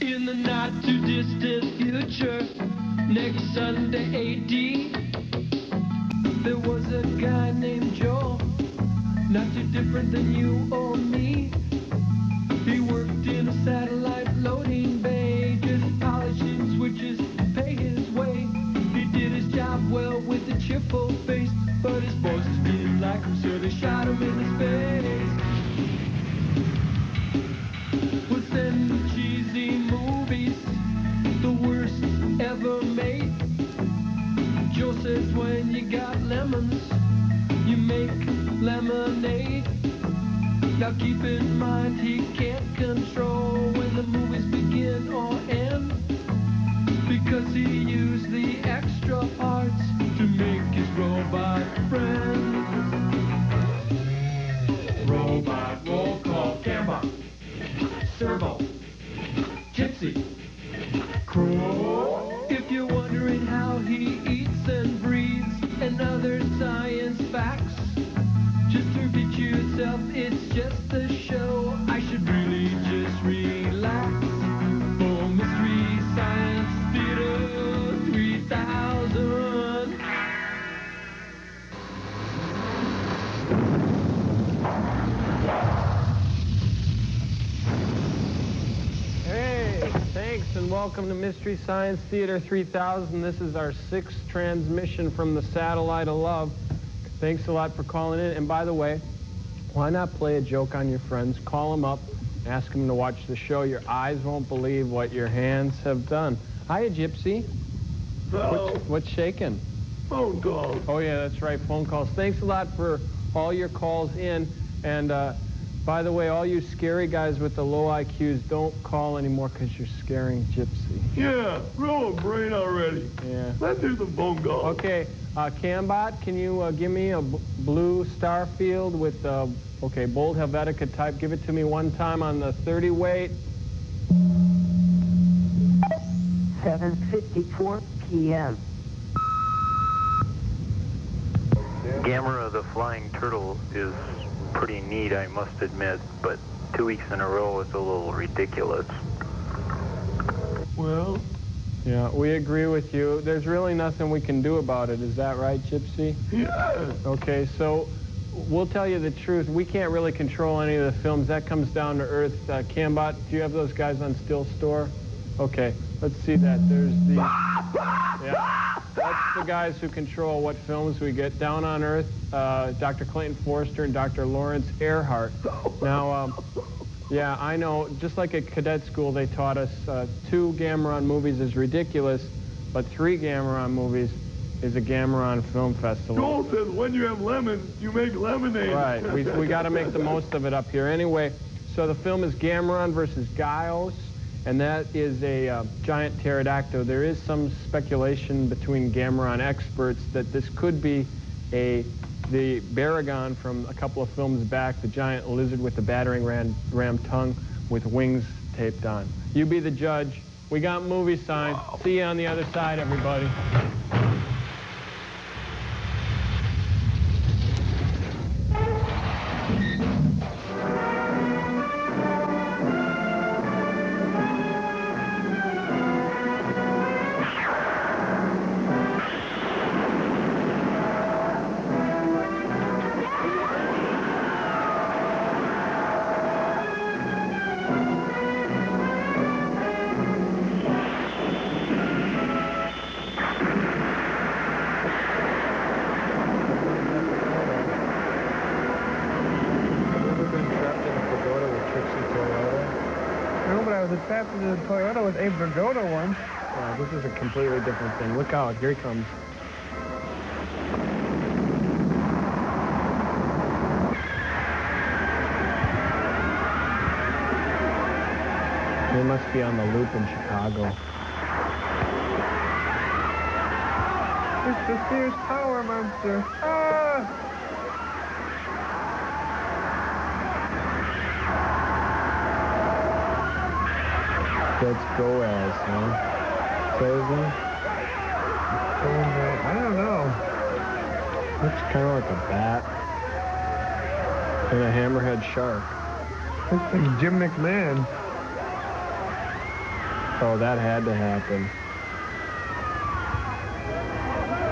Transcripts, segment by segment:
In the not too distant future, next Sunday AD, there was a guy named Joe, not too different than you or me. He worked in a satellite loading bay, just polishing switches to pay his way. He did his job well with a cheerful face, but his bosses didn't like him, so they shot him in his face. Was them cheesy movies the worst ever made? Joe says when you got lemons, you make lemonade. Now keep in mind he can't control when the movies begin or end, because he used the extra parts to make his robot friends. Robot roll call, Gamera, Servo, Gypsy, Crow. If you're wondering how he eats and breathes and other science facts, just to repeat yourself, it's just a show. I should really just relax. For Mystery Science Theater 3000. Hey, thanks and welcome to Mystery Science Theater 3000. This is our 6th transmission from the Satellite of Love. Thanks a lot for calling in. And by the way, why not play a joke on your friends? Call them up, ask them to watch the show. Your eyes won't believe what your hands have done. Hiya, Gypsy. Hello. What's shaking? Phone calls. Oh, yeah, that's right, phone calls. Thanks a lot for all your calls in. And by the way, all you scary guys with the low IQs, don't call anymore because you're scaring Gypsy. Yeah, throw a brain already. Yeah. Let's do the phone call. Okay. Cambot, can you give me a blue Starfield with, okay, bold Helvetica type. Give it to me one time on the 30 weight. 7:54 p.m. Gamera the Flying Turtle is pretty neat, I must admit, but 2 weeks in a row is a little ridiculous. Well? Yeah, we agree with you. There's really nothing we can do about it. Is that right, Gypsy? Yeah. Okay, so we'll tell you the truth. We can't really control any of the films. That comes down to Earth. Cambot, do you have those guys on Still Store? Okay, let's see that. There's the... Yeah, that's the guys who control what films we get. Down on Earth, Dr. Clayton Forrester and Dr. Lawrence Earhart. Now, yeah, I know. Just like at cadet school, they taught us 2 Gameron movies is ridiculous, but 3 Gameron movies is a Gameron Film Festival. Joel says when you have lemons, you make lemonade. Right. We got to make the most of it up here. Anyway, so the film is Gameron versus Gaos, and that is a giant pterodactyl. There is some speculation between Gameron experts that this could be the Baragon from a couple of films back, the giant lizard with the battering ram tongue with wings taped on. You be the judge. We got movie signs. See you on the other side, everybody. Trapped in the Toyota with a Pagoda once. This is a completely different thing. Look out, here he comes. They must be on the loop in Chicago. It's the Sears Tower Monster. Ah! That's Gaos, huh? Frozen? I don't know. Looks kind of like a bat. And a hammerhead shark. Looks like Jim McMahon. Oh, that had to happen.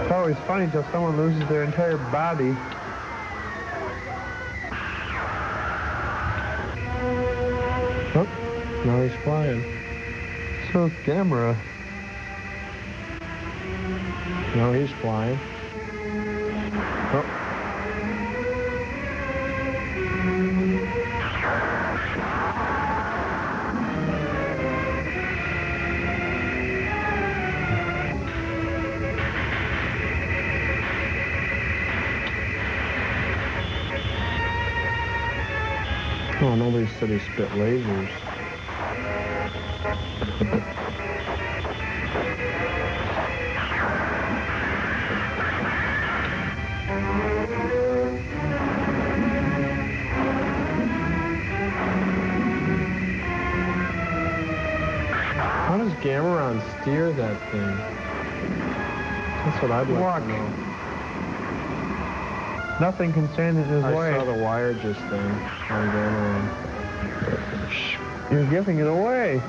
It's always funny till someone loses their entire body. Oh, now he's flying. So is Gamera. No, he's flying. Oh. Oh, nobody said he spit lasers. How does Gamera steer that thing? That's what I'd like to know. Nothing can stand in his way. I saw the wire just then on Gamera. Shh, you're giving it away.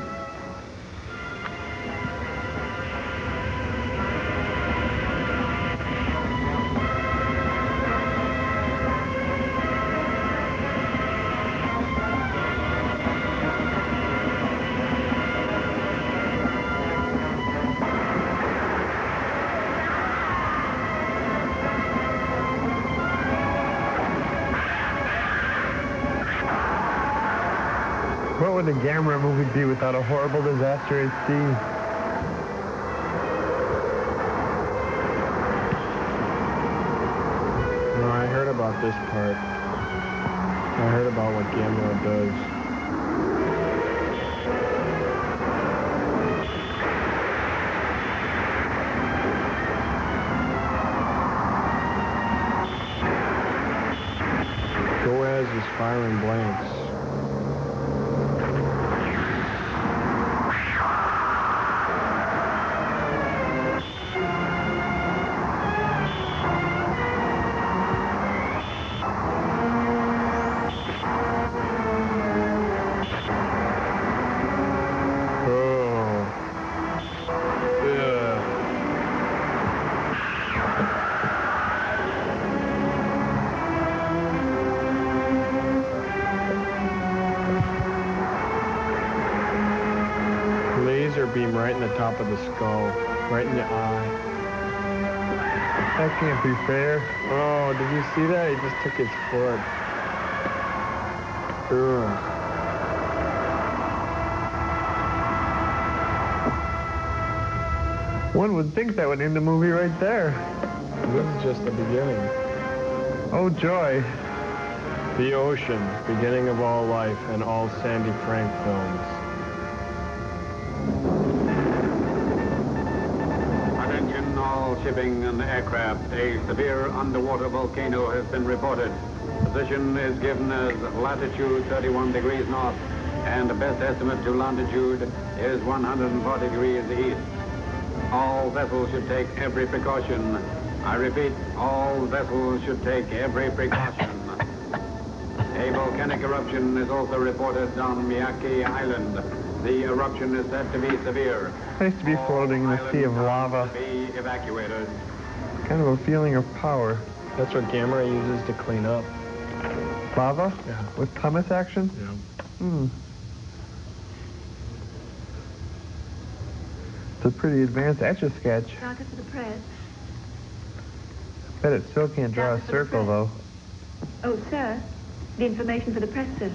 What would the Gamera movie be without a horrible disaster at sea? No, I heard about this part. I heard about what Gamera does. Gaos is firing blanks. Beam right in the top of the skull, right in the eye. That can't be fair. Oh, did you see that? He just took his foot. Ugh. One would think that would end the movie right there. This is just the beginning. Oh, joy. The ocean, beginning of all life and all Sandy Frank films. Shipping and aircraft, a severe underwater volcano has been reported. Position is given as latitude 31 degrees north, and the best estimate to longitude is 140 degrees east. All vessels should take every precaution. I repeat, all vessels should take every precaution. A volcanic eruption is also reported on Miyake Island. The eruption is said to be severe. Nice to be floating in a sea of lava. Be evacuated. Kind of a feeling of power. That's what Gamera uses to clean up. Lava? Yeah. With pumice action? Yeah. Hmm. It's a pretty advanced Etch-a-Sketch. Started for the press. Bet it still can't draw a circle, though. Oh, sir. The information for the press, sir.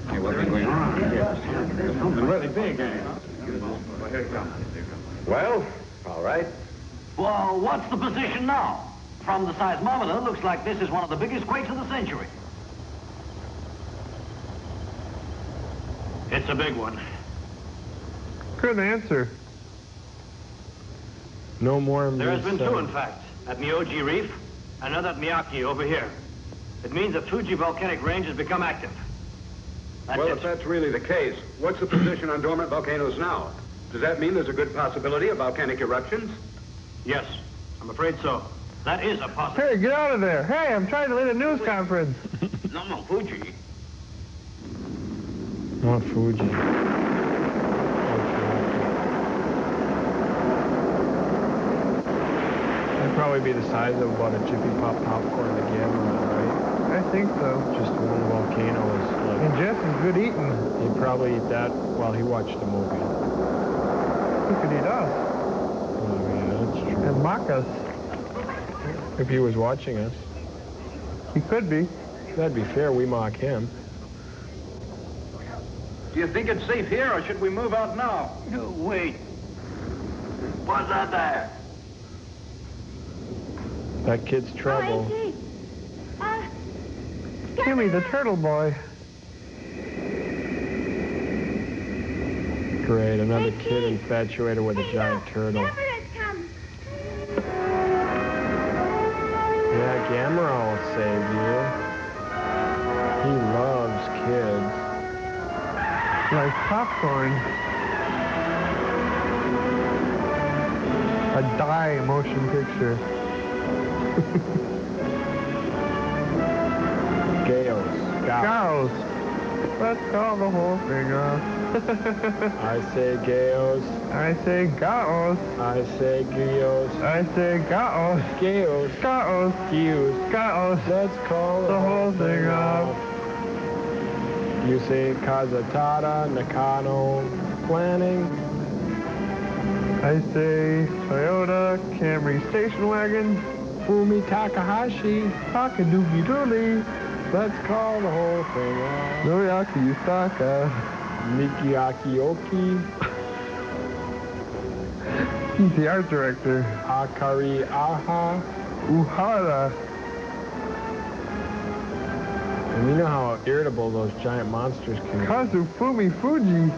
Hey, what's been going on? Something really big, eh? Well, here it comes. Well, all right. Well, what's the position now? From the seismometer, looks like this is one of the biggest quakes of the century. It's a big one. Good answer. No more. There has been two, in fact. At Myoji Reef, another at Miyake over here. It means the Fuji volcanic range has become active. That's Well, it. if that's really the case, what's the position on dormant volcanoes now? Does that mean there's a good possibility of volcanic eruptions? Yes, I'm afraid so. That is a possibility. Hey, get out of there. Hey, I'm trying to lead a news conference. No, Fuji. Not Fuji. Okay. probably be the size of about a Jiffy Pop popcorn, the Gamera, right? I think so. Just one volcano is like... And Jess is good eating. He'd probably eat that while he watched the movie. He could eat us. I mean, that's true. And mock us. If he was watching us. He could be. That'd be fair, we mock him. Do you think it's safe here, or should we move out now? No, wait. What's that there? That kid's trouble. Timmy, the turtle boy. Great, another kid infatuated with a giant turtle. Yeah, Gamera will save you. He loves kids. Like popcorn. A die motion picture. Gaos. Let's call the whole thing off. I say Gaos. I say Gaos. I say Gaos. I say Gaos. Gaos. Gaos. Gaos. Gaos. Let's call the whole thing off. You say Kazatara, Nakano, planning. I say Toyota, Camry station wagon, Fumi Takahashi, Takaduki Dooley. Let's call the whole thing off. Noriaki Yutaka. Mikiaki Oki. He's the art director. Akari Aha. Uhara. And you know how irritable those giant monsters can be. Kazufumi Fuji.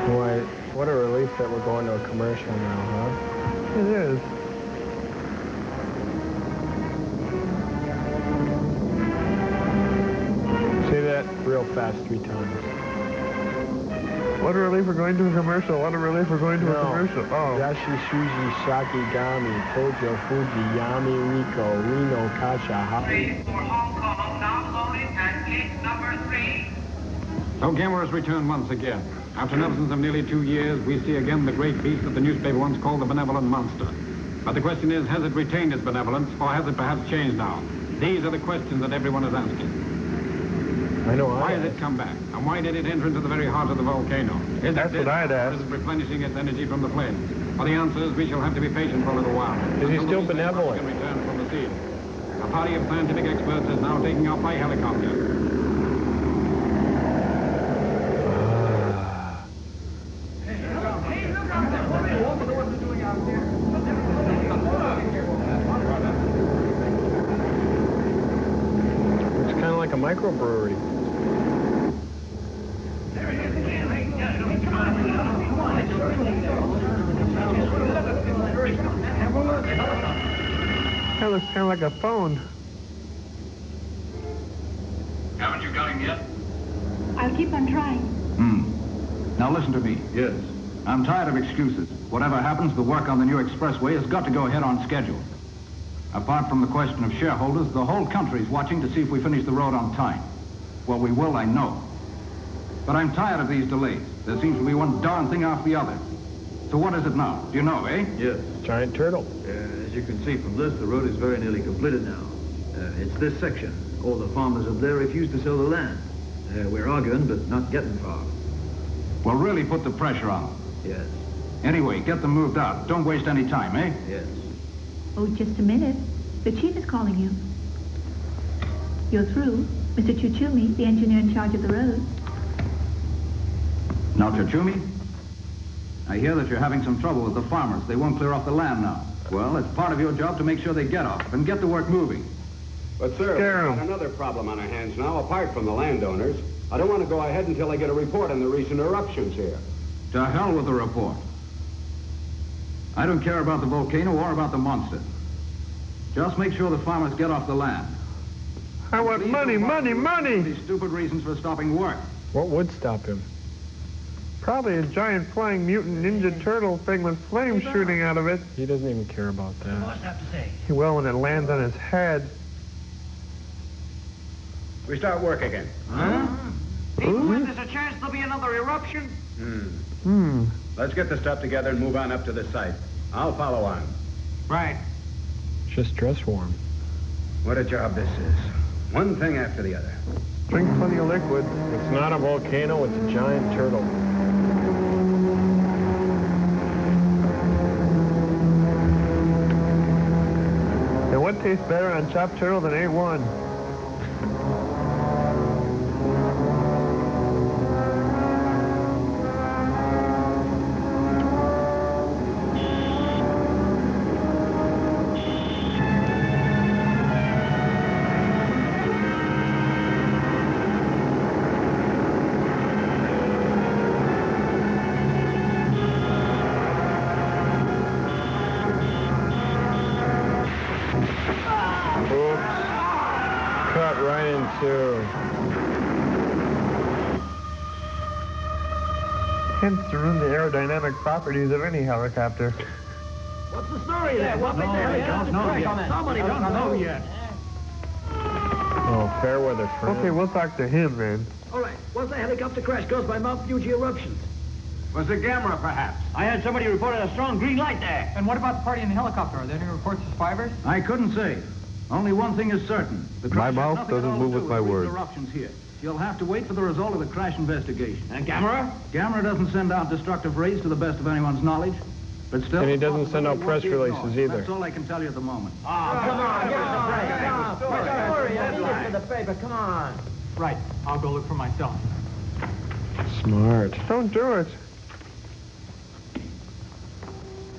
Boy, what a relief that we're going to a commercial now, huh? It is. Say that real fast 3 times. What a relief we're going to a commercial. What a relief we're going to a commercial. Oh. Yashi, Shuji, Shaki, Gami, Tojo, Fuji, Yami, Riko, Reno, Kasha, Happy. For Hong Kong, now loading at gate number 3. So Gamera has returned once again. After an absence of nearly 2 years, we see again the great beast that the newspaper once called the benevolent monster. But the question is, has it retained its benevolence, or has it perhaps changed now? These are the questions that everyone is asking. I know. Why has it come back? And why did it enter into the very heart of the volcano? Is That's what I'd ask. Is it replenishing its energy from the flames? For the answer is we shall have to be patient for a little while. Is he still benevolent? Can return from the scene. A party of scientific experts is now taking off by helicopter. Like a microbrewery. There it is again. Come on. That looks kind of like a phone. Haven't you got him yet? I'll keep on trying. Now listen to me. Yes. I'm tired of excuses. Whatever happens, the work on the new expressway has got to go ahead on schedule. Apart from the question of shareholders, the whole country's watching to see if we finish the road on time. Well, we will, I know. But I'm tired of these delays. There seems to be one darn thing after the other. So what is it now? Do you know, eh? Yes. Giant turtle. As you can see from this, the road is very nearly completed now. It's this section. All the farmers up there refuse to sell the land. We're arguing, but not getting far. Well, really put the pressure on them. Yes. Anyway, get them moved out. Don't waste any time, eh? Yes. Oh, just a minute. The chief is calling you. You're through. Mr. Chuchumi, the engineer in charge of the road. Now, Chuchumi, I hear that you're having some trouble with the farmers. They won't clear off the land now. Well, it's part of your job to make sure they get off and get the work moving. But, sir, we've got another problem on our hands now, apart from the landowners. I don't want to go ahead until I get a report on the recent eruptions here. To hell with the report. I don't care about the volcano or about the monster. Just make sure the farmers get off the land. I want money, money, money! These stupid reasons for stopping work. What would stop him? Probably a giant flying mutant ninja turtle thing with flames shooting out of it. He doesn't even care about that. What's that to say? He will when it lands on his head. We start work again. Huh? Even when there's a chance there'll be another eruption? Let's get the stuff together and move on up to the site. I'll follow on. Right. Just dress warm. What a job this is. One thing after the other. Drink plenty of liquid. It's not a volcano, it's a giant turtle. And what tastes better on chopped turtle than A1? Tends to ruin the aerodynamic properties of any helicopter. What's the story there? What the hell? Somebody don't know yet. Oh, fair weather friend. Okay, we'll talk to him then. All right. Was the helicopter crash caused by Mount Fuji eruptions? Was it Gamera, perhaps? I had somebody reported a strong green light there. And what about the party in the helicopter? Are there any reports of survivors? I couldn't say. Only one thing is certain. The crash My has mouth nothing at doesn't all move to with do my words. eruptions here. You'll have to wait for the result of the crash investigation. And Gamera? Gamera doesn't send out destructive rays to the best of anyone's knowledge. But still, And he doesn't send out press releases either. That's all I can tell you at the moment. Oh, come on, give us a break. What's the story? I need this for the paper. Come on. Right. I'll go look for myself. Smart. Don't do it.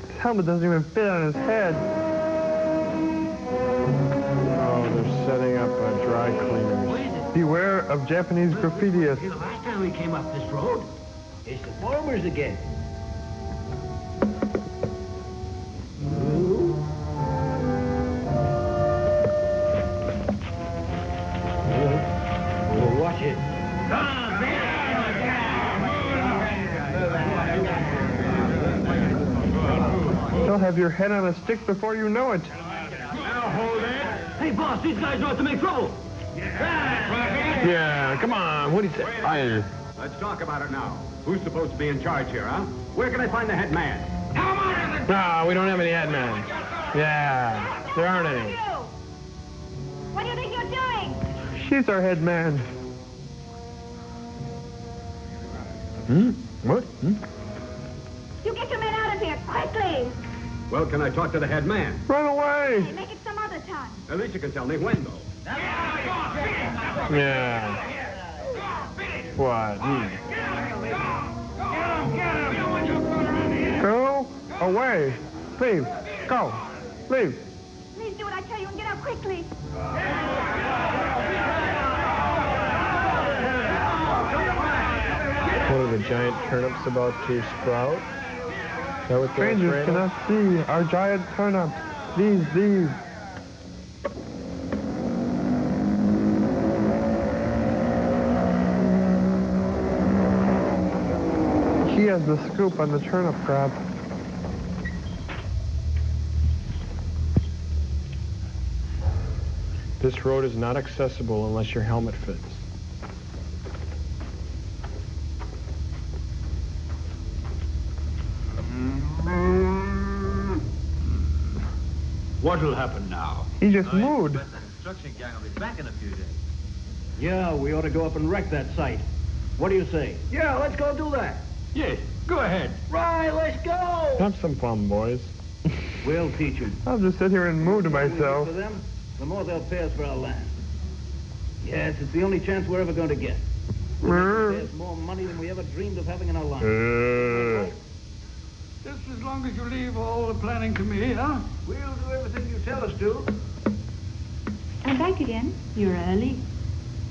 His helmet doesn't even fit on his head. Oh, they're setting up dry cleaners. Beware of Japanese graffitiists. The last time we came up this road, it's the farmers again. Watch it. You'll have your head on a stick before you know it. Now hold it. Hey, boss, these guys are out to make trouble. Yeah, come on. What do you say? Let's talk about it now. Who's supposed to be in charge here, huh? Where can I find the head man? No, we don't have any head men. Yeah, there aren't any. What do you think you're doing? She's our head man. What? You get your men out of here, quickly! Well, can I talk to the head man? Run away! Hey, make it some other time. At least you can tell me when, though. Yeah. What? Go away. Leave. Go. Leave. Please do what I tell you and get out quickly. What are the giant turnips about to sprout? Is that what they're Strangers afraid cannot see our giant turnips. These. He has the scoop on the turnip crop. This road is not accessible unless your helmet fits. What'll happen now? He just moved. The construction gang will be back in a few days. Yeah, we ought to go up and wreck that site. What do you say? Yeah, let's go do that. Yes, go ahead. Right, let's go. Have some fun, boys. We'll teach them. I'll just sit here and moo to For myself. them, the more they'll pay us for our land. Yes, it's the only chance we're ever going to get. We'll pay us more money than we ever dreamed of having in our lives. Just as long as you leave all the planning to me, huh? We'll do everything you tell us to. I'm back again. You're early.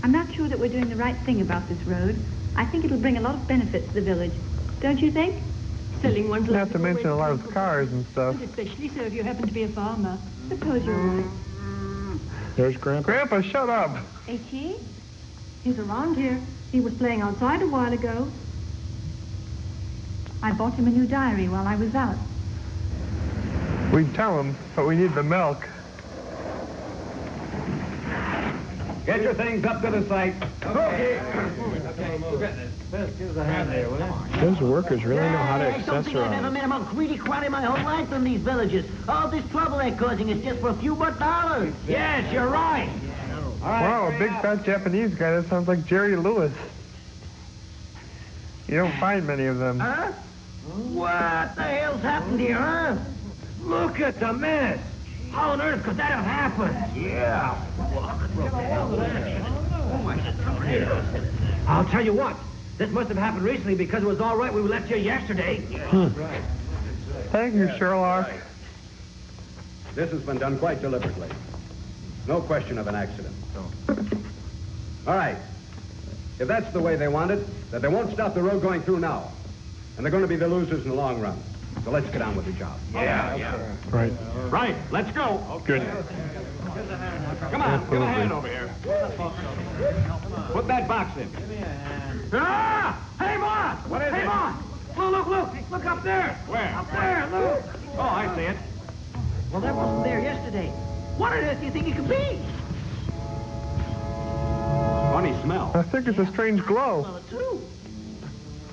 I'm not sure that we're doing the right thing about this road. I think it'll bring a lot of benefits to the village. Don't you think? Selling one's Not to mention a lot of cars and stuff. Especially so if you happen to be a farmer. Suppose you're right. There's Grandpa. Grandpa, shut up. Is he? He's around here. He was playing outside a while ago. I bought him a new diary while I was out. We'd tell him, but we need the milk. Get your things up to the site. Okay. Give us a hand there, will you? Those workers really know how to I don't think I've ever accessorize. met a more greedy crowd in my whole life than these villagers. All this trouble they're causing is just for a few more dollars. Yes, you're right. All right. Wow, a big fat Japanese guy. That sounds like Jerry Lewis. You don't find many of them. Huh? What the hell's happened here, huh? Look at the mess. How on earth could that have happened? Yeah. I'll tell you what. This must have happened recently because it was all right when we left here yesterday. Thank you, Sherlock. This has been done quite deliberately. No question of an accident. All right. If that's the way they want it, then they won't stop the road going through now. And they're going to be the losers in the long run. So let's get on with the job. Yeah. Right. Right, let's go. Good. Come on, give a hand over here. Put that box in. Ah! Hey, boss! What is hey, it? boss! Look up there! Where? Up there, look! Oh, I see it. Well, that wasn't there yesterday. What on earth do you think it could be? Funny smell. I think it's a strange glow. Well, it's true.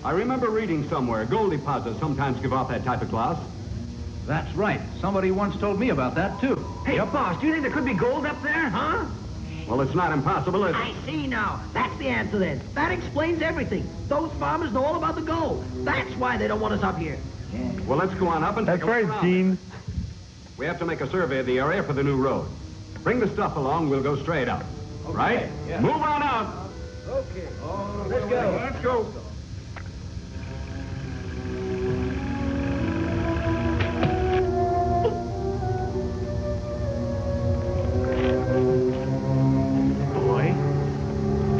I remember reading somewhere gold deposits sometimes give off that type of gloss. That's right. Somebody once told me about that, too. Hey, boss, do you think there could be gold up there, huh? Well, it's not impossible, is it? I see now. That's the answer then. That explains everything. Those farmers know all about the gold. That's why they don't want us up here. Well, let's go on up and That's take a look right, around. Gene. We have to make a survey of the area for the new road. Bring the stuff along, we'll go straight up. Right? Yeah. Move on out. Okay. Let's go. Let's go. Boy,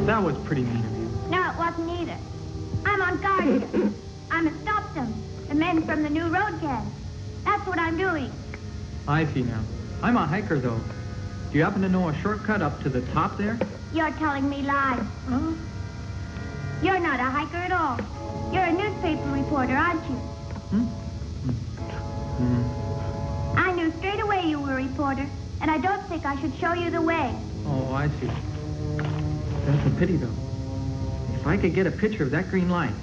that was pretty mean of you. No, it wasn't either. I'm on guard here. I'm to stop them. The men from the new road gang. That's what I'm doing. I see now. I'm a hiker, though. Do you happen to know a shortcut up to the top there? You're telling me lies. Huh? You're not a hiker at all. You're a newspaper reporter, aren't you? I knew straight away you were a reporter, and I don't think I should show you the way. Oh, I see. That's a pity, though. If I could get a picture of that green light,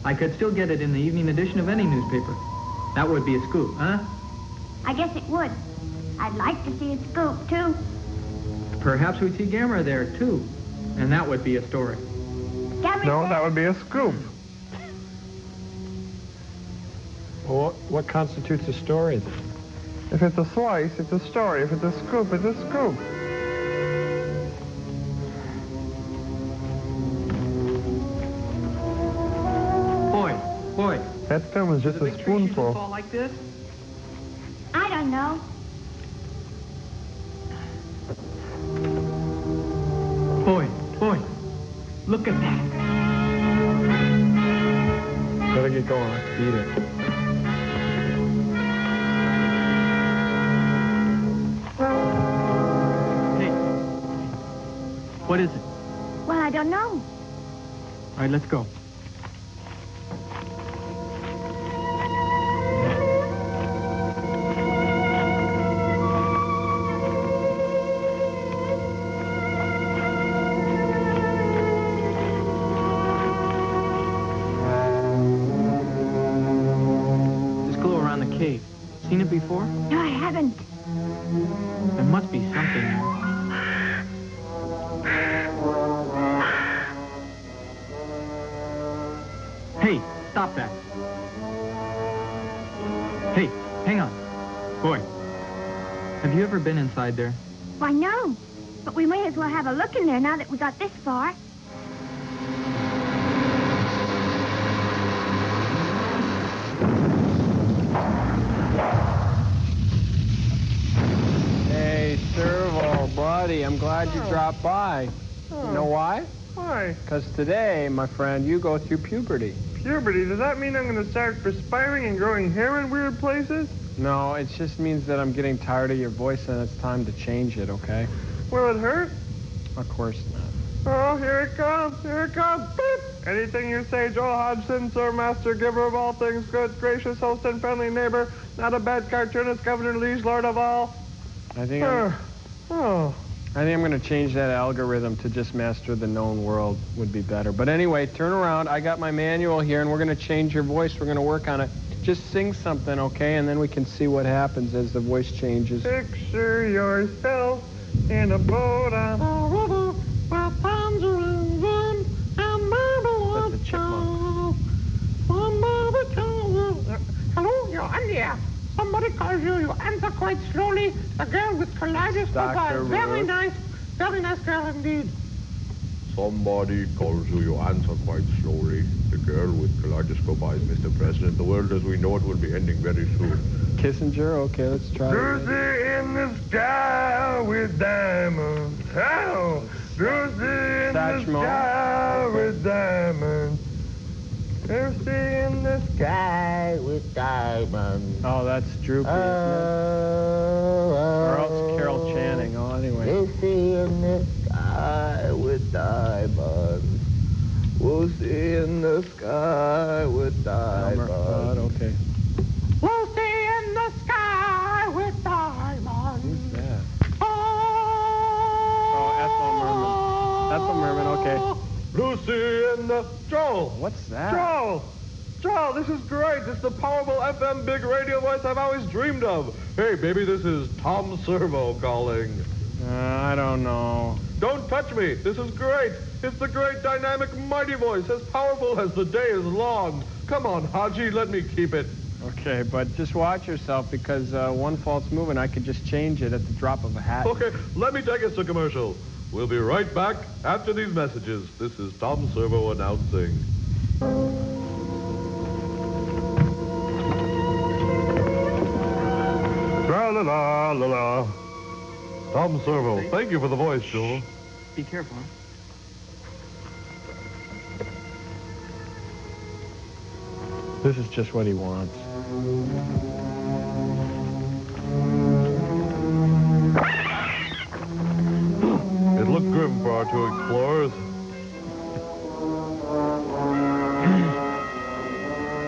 I could still get it in the evening edition of any newspaper. That would be a scoop, huh? I guess it would. I'd like to see a scoop, too. Perhaps we'd see Gamera there, too. And that would be a story. No, that would be a scoop. Well, what constitutes a story, then? If it's a slice, it's a story. If it's a scoop, it's a scoop. Boy. That film is just a spoonful. Fall like this? I don't know. Boy. Look at that. Gotta get going. Let's beat it. Hey. What is it? Well, I don't know. All right, let's go. Seen it before? No, I haven't. There must be something there. Hey, stop that. Hey, hang on. Boy, have you ever been inside there? Why, no. But we may as well have a look in there now that we got this far. Buddy, I'm glad you dropped by. You know why? Why? Because today, my friend, you go through puberty. Puberty? Does that mean I'm going to start perspiring and growing hair in weird places? No, it just means that I'm getting tired of your voice and it's time to change it, okay? Will it hurt? Of course not. Oh, here it comes. Here it comes. Beep. Anything you say, Joel Hodgson, sir, master, giver of all things good, gracious host and friendly neighbor, not a bad cartoonist, Governor Liege, Lord of all. I think I think I'm going to change that algorithm to just master the known world would be better. But anyway, turn around. I got my manual here, and we're going to change your voice. We're going to work on it. Just sing something, okay? And then we can see what happens as the voice changes. Picture yourself in a boat on a river where tangerines run and marmalade. That's the chipmunk. Hello, you're on the air. Somebody calls you. You answer quite slowly. A girl with kaleidoscope eyes. Very nice girl indeed. Somebody calls you, you answer quite slowly. The girl with kaleidoscope eyes, Mr. President. The world as we know it will be ending very soon. Kissinger? Okay, let's try it. Lucy in the sky with diamonds. Oh, Lucy in the sky with diamonds. Lucy in the sky with diamonds. Oh, that's Droopy, isn't it? Or else Carol Channing. Oh, anyway. Lucy in the sky with diamonds. Lucy in the sky with diamonds. Okay. Lucy in the sky with diamonds. Who's that? Oh, Ethel Merman, okay. Lucy in the... Joel! What's that? Joel, this is great. It's the powerful FM big radio voice I've always dreamed of. Hey, baby, this is Tom Servo calling. I don't know. Don't touch me. This is great. It's the great, dynamic, mighty voice, as powerful as the day is long. Come on, Haji, let me keep it. Okay, but just watch yourself, because one false move and I could just change it at the drop of a hat. Okay, let me take us to commercial. We'll be right back after these messages. This is Tom Servo announcing. Tra-la-la-la-la. Tom Servo, thank you for the voice, Joel. Be careful, huh? This is just what he wants. It looked grim for our two explorers.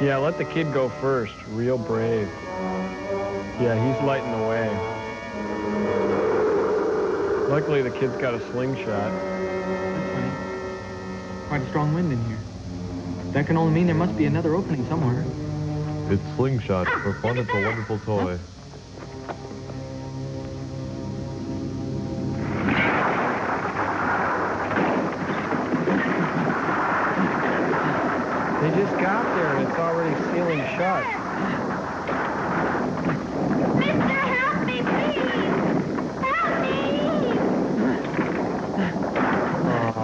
Yeah, let the kid go first. Real brave. Yeah, he's lighting the way. Luckily, the kid's got a slingshot. That's funny. Quite a strong wind in here. That can only mean there must be another opening somewhere. It's slingshot. For fun, it's a wonderful toy. They just got there and it's already sealing shut. Mister, help me, please! Help me! Oh.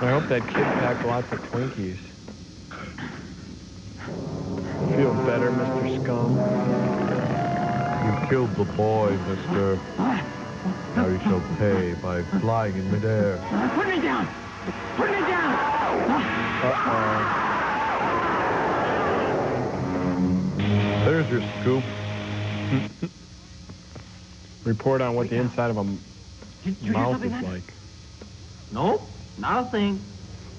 I hope that kid packed lots of Twinkies. Feel better, Mr. Scum? You killed the boy, mister. Now you shall pay by flying in midair. Put me down! Put me down! There's your scoop. Report on what the inside of a mouth is like. No, not a thing.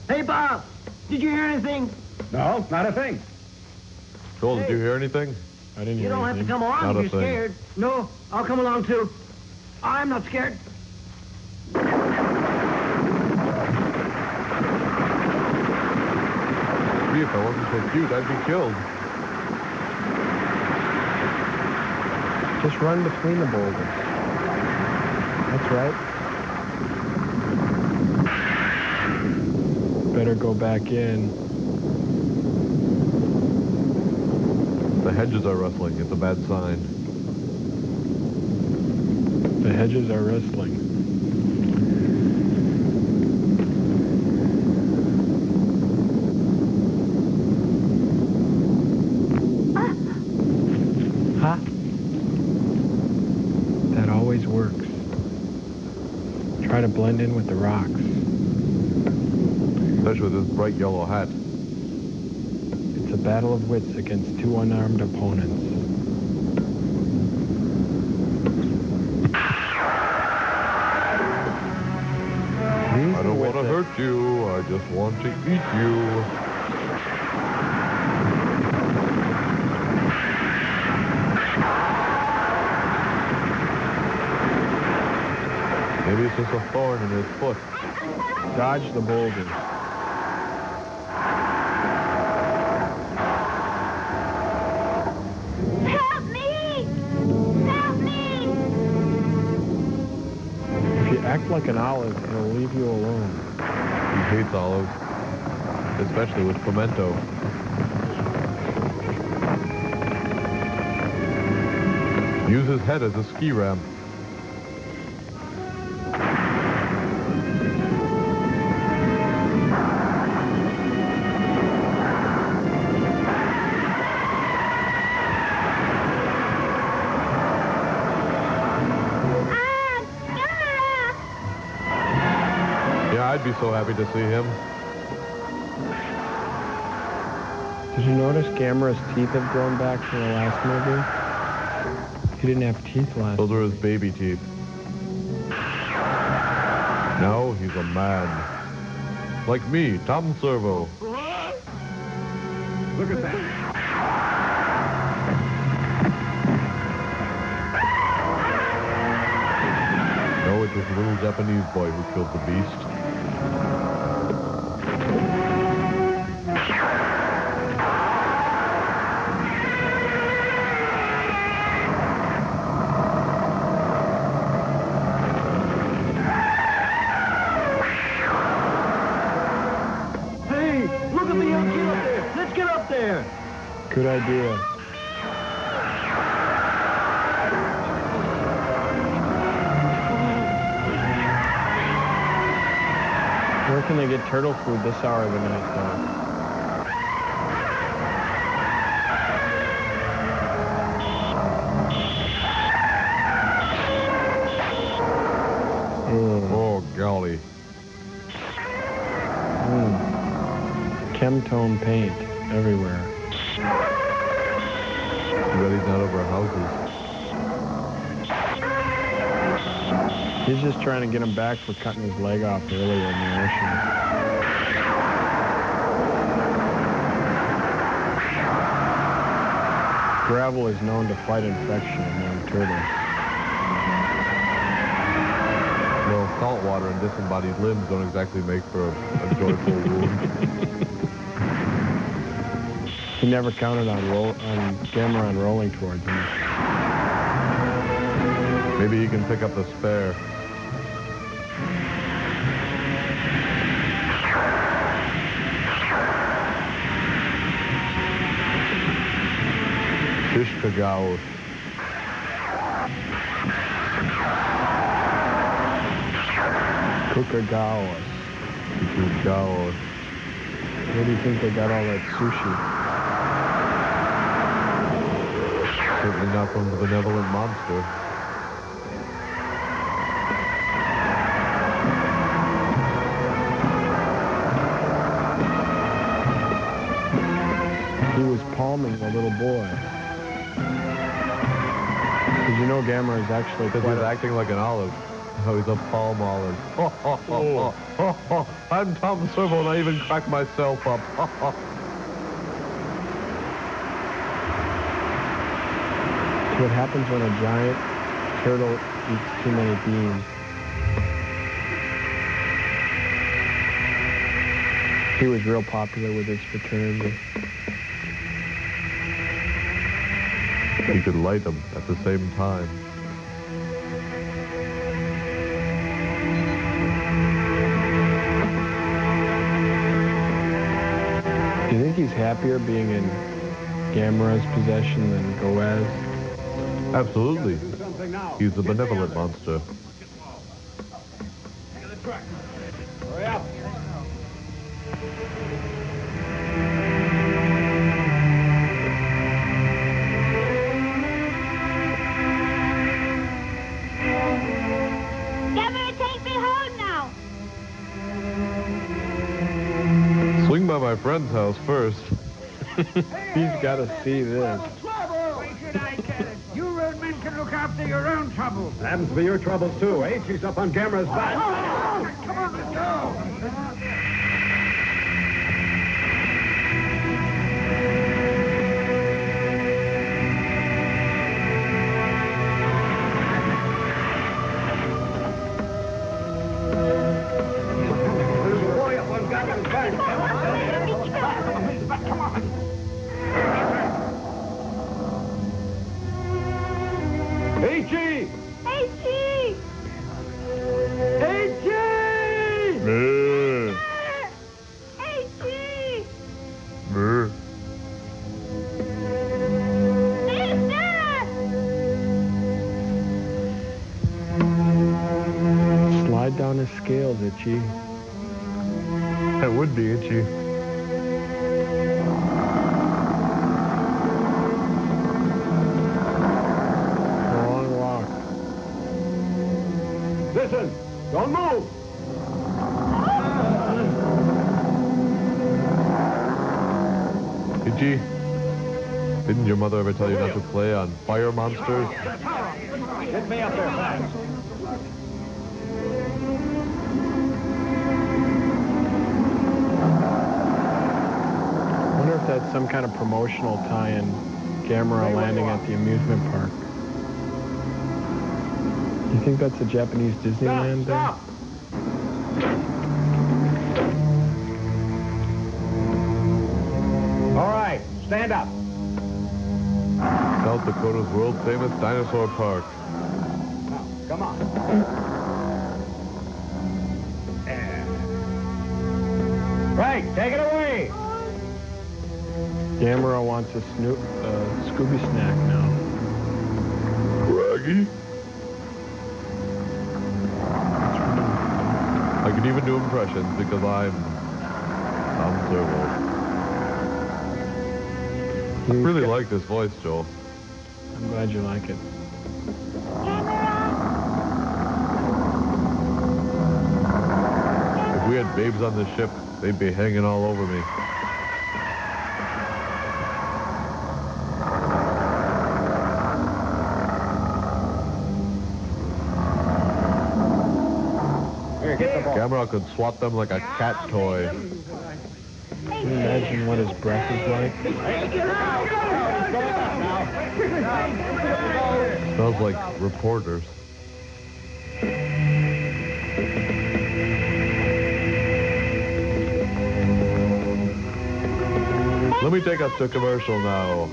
Hey, Bob, did you hear anything? No, not a thing. Joel, did you hear anything? I didn't You hear don't have to anything. come along Not if a you're thing. scared. No, I'll come along too. I'm not scared. Gee, if I wasn't so cute, I'd be killed. Just run between the boulders. That's right. Better go back in. The hedges are rustling. It's a bad sign. The hedges are rustling. Huh? That always works. Try to blend in with the rocks. Especially with this bright yellow hat. It's a battle of wits against two unarmed opponents. I don't want to hurt you. I just want to eat you. Maybe it's just a thorn in his foot. Dodge the boulder. Help me! Help me! If you act like an olive, he'll leave you alone. He hates olives, especially with pimento. Use his head as a ski ramp. I'd be so happy to see him. Did you notice Gamera's teeth have grown back from the last movie? He didn't have teeth last. Those are his baby teeth. Now he's a man. Like me, Tom Servo. Look at that. No, it was a little Japanese boy who killed the beast. Good idea. Where can they get turtle food this hour of the night, though? Oh, golly. Chemtone paint everywhere. Too bad he's not over houses. He's just trying to get him back for cutting his leg off earlier in the ocean. Gravel is known to fight infection among turtles. Well, salt water and disembodied limbs don't exactly make for a joyful wound. He never counted on Gamera on rolling towards him. Maybe he can pick up the spare. Fish to Gaos. Gaos. Gaos. Where do you think they got all that sushi? Certainly not from the benevolent monster. He was palming a little boy. Did you know Gamera is actually because he's acting like an olive. Oh, he's a palm olive. I'm Tom Servo and I even crack myself up. What happens when a giant turtle eats too many beans? He was real popular with his fraternity. He could light them at the same time. Do you think he's happier being in Gamera's possession than Gaos? Absolutely. He's the benevolent monster. Hurry up. Gamera, take me home now. Swing by my friend's house first. He's got to see this. You roadmen can look after your own troubles. Happens to be your troubles, too, eh? She's up on Gamera's back. Come on, let's go. the scales itchy. That would be itchy. Long walk. Listen, don't move. Itchy, didn't your mother ever tell you not to play on fire monsters? Get me up there fast. I wonder if that's some kind of promotional tie-in. Gamera landing at the amusement park. You think that's a Japanese Disneyland there? All right, stand up. South Dakota's world-famous dinosaur park. Now, come on. Right, take it away. Gamera wants a Scooby snack now. Raggy? I can even do impressions because I'm Tom Servo. I really like this voice, Joel. I'm glad you like it. If we had babes on this ship, they'd be hanging all over me. Gamera could swat them like a cat toy. Can you imagine what his breath is like? Smells like reporters. Let me take us to commercial now.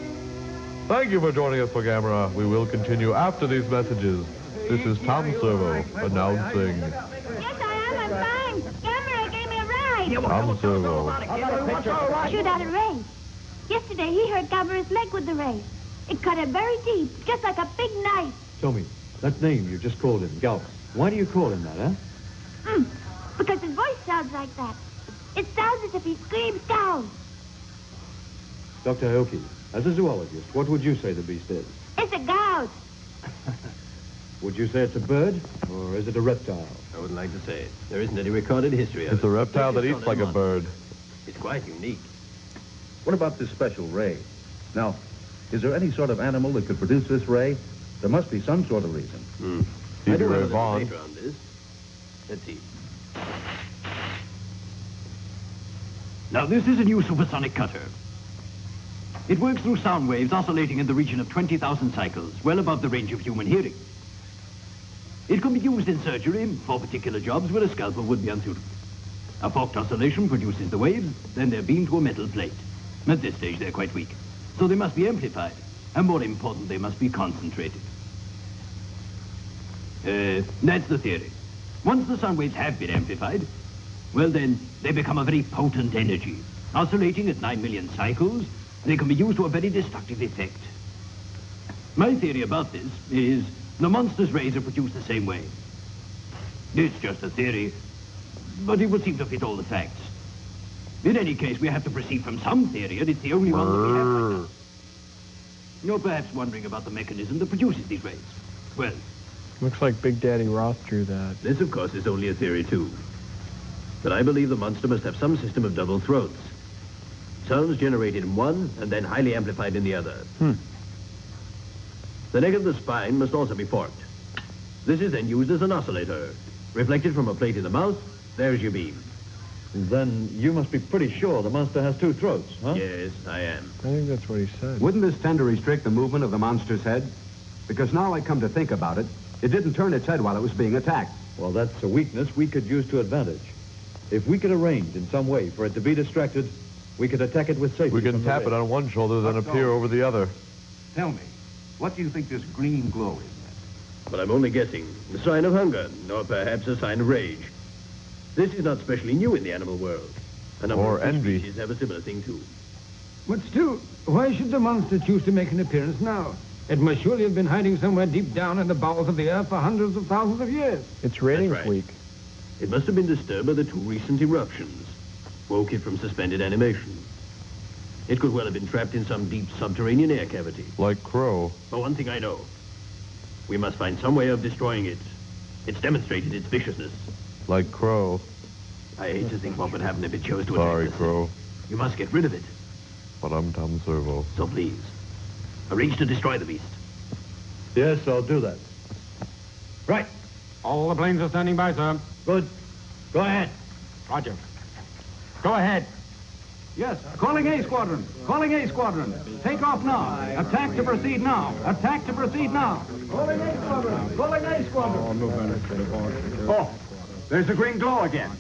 Thank you for joining us for Gamera. We will continue after these messages. This is Tom Servo announcing. I'm fine. Gamera gave me a ride. Tom Servo. Shoot out a ray. Yesterday, he hurt Gamera's leg with the ray. It cut it very deep, just like a big knife. Tell me, that name you just called him, Gaos. Why do you call him that, huh? Because his voice sounds like that. It sounds as if he screams down. Dr. Aoki, as a zoologist, what would you say the beast is? It's a Gaos. Would you say it's a bird, or is it a reptile? I wouldn't like to say it. There isn't any recorded history of it. It's a reptile that eats like a bird. It's quite unique. What about this special ray? Now, is there any sort of animal that could produce this ray? There must be some sort of reason. I do have a little data on this. Let's see. Now, this is a new supersonic cutter. It works through sound waves oscillating in the region of 20,000 cycles, well above the range of human hearing. It can be used in surgery for particular jobs where a scalpel would be unsuitable. A forked oscillation produces the waves, then they're beamed to a metal plate. At this stage, they're quite weak, so they must be amplified, and more important, they must be concentrated. That's the theory. Once the sound waves have been amplified, well then, they become a very potent energy. Oscillating at 9 million cycles, they can be used to a very destructive effect. My theory about this is the monster's rays are produced the same way. It's just a theory, but it would seem to fit all the facts. In any case, we have to proceed from some theory, and it's the only one that we have right now. You're perhaps wondering about the mechanism that produces these rays. Well, looks like Big Daddy Roth drew that. This, of course, is only a theory, too. But I believe the monster must have some system of double throats. Sounds generated in one and then highly amplified in the other. The neck of the spine must also be forked. This is then used as an oscillator. Reflected from a plate in the mouth, there's your beam. Then you must be pretty sure the monster has two throats, huh? Yes, I am. I think that's what he said. Wouldn't this tend to restrict the movement of the monster's head? Because now I come to think about it, it didn't turn its head while it was being attacked. Well, that's a weakness we could use to advantage. If we could arrange in some way for it to be distracted, we could attack it with safety. We can tap it on one shoulder, then appear over the other. Tell me, what do you think this green glow is? But I'm only guessing. A sign of hunger, or perhaps a sign of rage. This is not specially new in the animal world. A number of envy. species have a similar thing, too. But still, why should the monster choose to make an appearance now? It must surely have been hiding somewhere deep down in the bowels of the earth for hundreds of thousands of years. Its ratings That's right. weak. It must have been disturbed by the 2 recent eruptions. Woke it from suspended animation. It could well have been trapped in some deep subterranean air cavity. Like Crow. But one thing I know. We must find some way of destroying it. It's demonstrated its viciousness. Like Crow. I hate to think what would happen if it chose to Sorry, attack us. Crow. You must get rid of it. But I'm Tom Servo. So please, arrange to destroy the beast. Yes, I'll do that. Right. All the planes are standing by, sir. Good. Go ahead. Roger. Go ahead. Yes, calling A Squadron. Calling A Squadron. Take off now. Attack to proceed now. Attack to proceed now. Calling A Squadron. Calling A Squadron. Oh, there's the green glow again.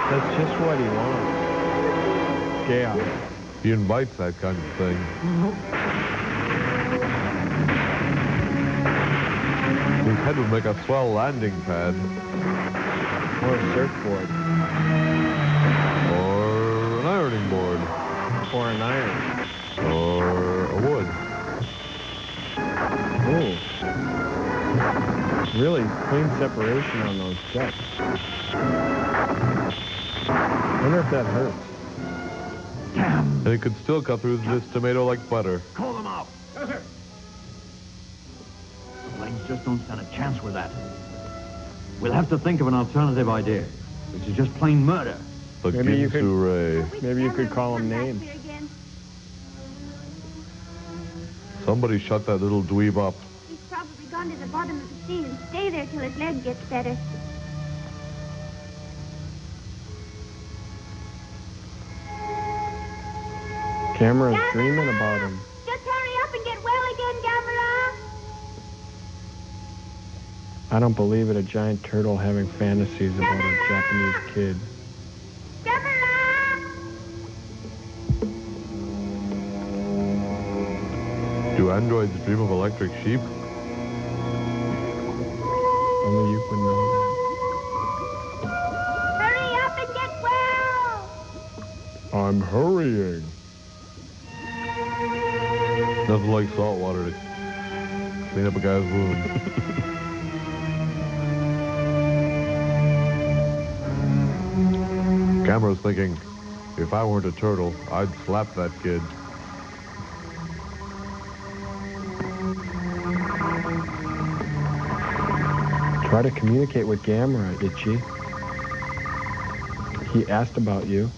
That's just what he wants. Gaos. He invites that kind of thing. His head would make a swell landing pad. Or a surfboard. Or an ironing board. Or an iron. Or a wood. Oh. Really clean separation on those jets. I wonder if that hurts. And it could still cut through this tomato like butter. Call them out. Yes, sir. The planes just don't stand a chance with that. We'll have to think of an alternative idea, which is just plain murder. The Maybe you Ginsu could call them names. Somebody shut that little dweeb up. He's probably gone to the bottom of the sea and stay there till his leg gets better. Gamera's dreaming about him. Just hurry up and get well again, Gamera. I don't believe it, a giant turtle having fantasies about a Japanese kid. Do androids dream of electric sheep? Only you would know Hurry up and get well. that. I'm hurrying. Nothing like salt water to clean up a guy's wound. Gamera's thinking, if I weren't a turtle, I'd slap that kid. Try to communicate with Gamera, Itchy. He asked about you.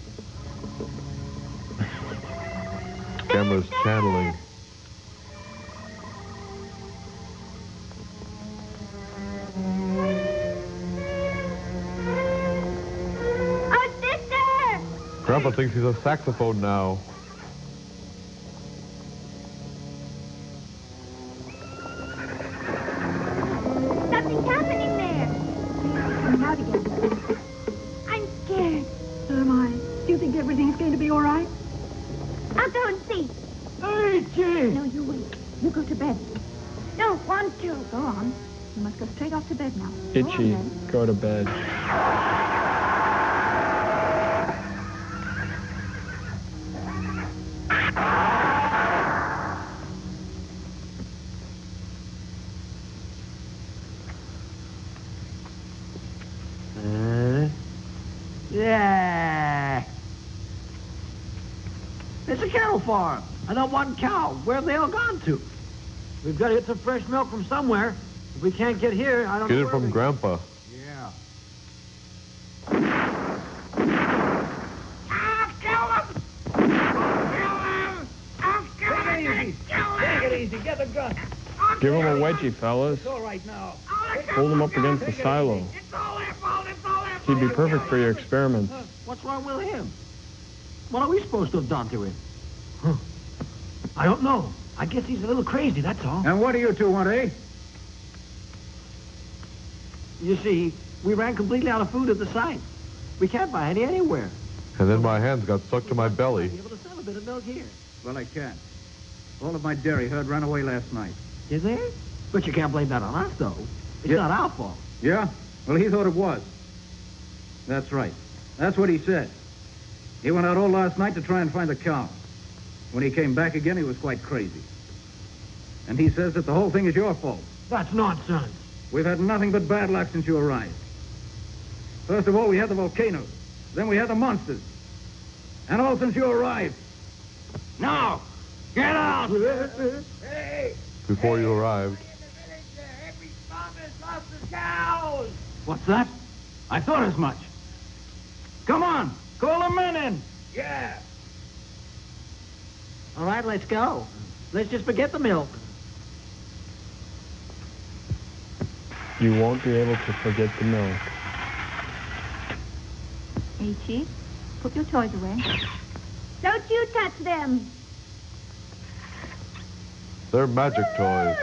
Gamera's channeling. Oh, sister! Grandpa thinks he's a saxophone now. Something's happening there. Coming out again. I'm scared. So am I. Do you think everything's going to be all right? I'll go and see. Hey, Jay! No, you wait. You go to bed. Don't want to. Go on. You must go straight off to bed now. Itchy, go to bed. Yeah. It's a cattle farm. I know one cow. Where have they all gone to? We've got to get some fresh milk from somewhere. If we can't get here, I don't know. Get it where from we- Grandpa. Yeah. Take it easy. Get the gun. Give him a wedgie, fellas. It's all right now. Hold him up against the silo. He'd be perfect for your experiments. What's wrong with him? What are we supposed to have done to him? I don't know. I guess he's a little crazy, that's all. And what do you two want, eh? You see, we ran completely out of food at the site. We can't buy any anywhere. And then my hands got stuck to my belly. Be able to sell a bit of milk here. Well, I can't. All of my dairy herd ran away last night. Did they? But you can't blame that on us, though. It's not our fault. Yeah? Well, he thought it was. That's right. That's what he said. He went out all last night to try and find the cow. When he came back again, he was quite crazy. And he says that the whole thing is your fault. That's nonsense. We've had nothing but bad luck since you arrived. First of all, we had the volcano. Then we had the monsters. And all since you arrived. Now, get out! Hey! Before you arrived. Every farmer's lost his cows! What's that? I thought as much. Come on, call the men in. Yeah. All right, let's go. Let's just forget the milk. You won't be able to forget the milk. Hey, Chief, put your toys away. Don't you touch them. They're magic toys.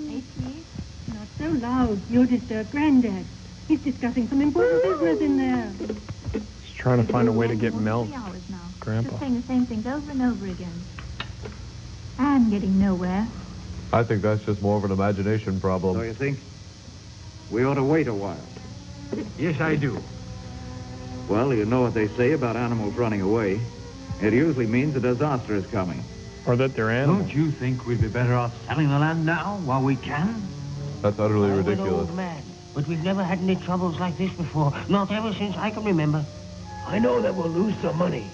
Hey, Chief. Not so loud. You'll disturb Granddad. He's discussing some important business in there. He's trying to find a way to get milk. 3 hours now. Grandpa. Just saying the same things over and over again. I'm getting nowhere. I think that's just more of an imagination problem. So you think? We ought to wait a while. Yes, I do. Well, you know what they say about animals running away. It usually means a disaster is coming. Or that they're animals. Don't you think we'd be better off selling the land now while we can? That's utterly I'm an ridiculous. old man, but we've never had any troubles like this before. Not ever since I can remember. I know that we'll lose some money.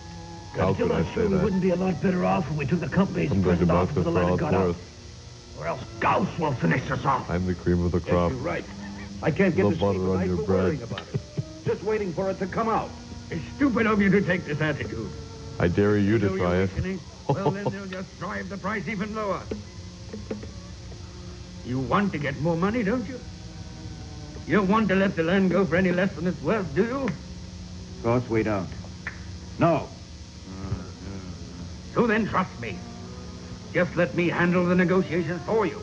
How I'm still could I not say sure we that? wouldn't be a lot better off if we took the company's I'm going to present box offer for this the for land all and got it's out. worth. Or else Gaos will finish us off. I'm the cream of the crop. You're right. I can't get No to sleep butter on tonight your for bread. worrying about it. Just waiting for it to come out. It's stupid of you to take this attitude. I dare you to know try you're it. weakening. Well, then they'll just drive the price even lower. You want to get more money, don't you? You don't want to let the land go for any less than it's worth, do you? Of course we don't. No. So then trust me. Just let me handle the negotiations for you.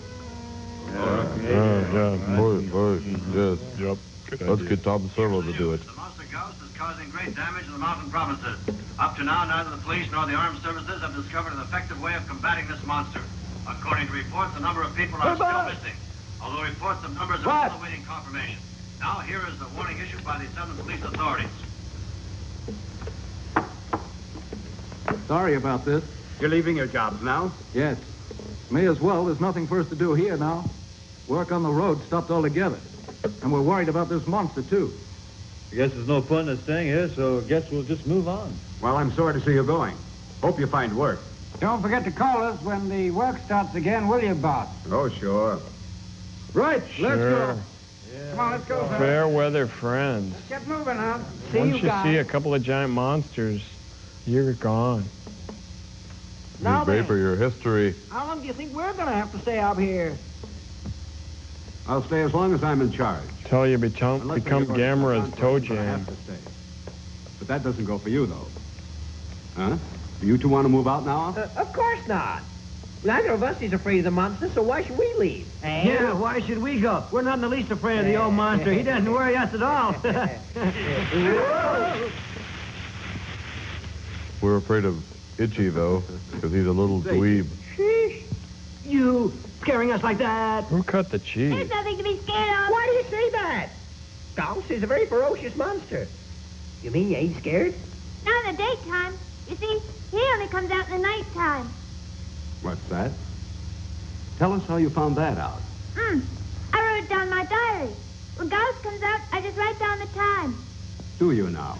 Yes. Yep. Let's get Tom Servo to do it. The monster Gaos is causing great damage in the mountain provinces. Up to now, neither the police nor the armed services have discovered an effective way of combating this monster. According to reports, a number of people are still missing, although reports of numbers are still awaiting confirmation. Now, here is the warning issued by the Southern police authorities. Sorry about this. You're leaving your jobs now? Yes. May as well. There's nothing for us to do here now. Work on the road stopped altogether. And we're worried about this monster, too. I guess there's no fun in staying here, so I guess we'll just move on. Well, I'm sorry to see you going. Hope you find work. Don't forget to call us when the work starts again, will you, boss? Oh, sure. Right, let's go. Come on, let's go, Fair weather friends. Get moving, huh? Once you see a couple of giant monsters, you're gone. Now Be great then. for your history. How long do you think we're going to have to stay up here? I'll stay as long as I'm in charge. Tell you become Unless they give us Gamera's some toe contract, but I have jam. to stay. But that doesn't go for you, though. Huh? Do you two want to move out now? Of course not. Neither of us is afraid of the monster, so why should we leave? Yeah, why should we go? We're not in the least afraid of the old monster. He doesn't worry us at all. We're afraid of Itchy, though, because he's a little dweeb. Sheesh. You scaring us like that? Who cut the cheese? There's nothing to be scared of. Why do you say that? Gaos is a very ferocious monster. You mean you ain't scared? Not in the daytime. You see, he only comes out in the nighttime. What's that? Tell us how you found that out. I wrote it down in my diary. When Gaos comes out, I just write down the time. Do you now?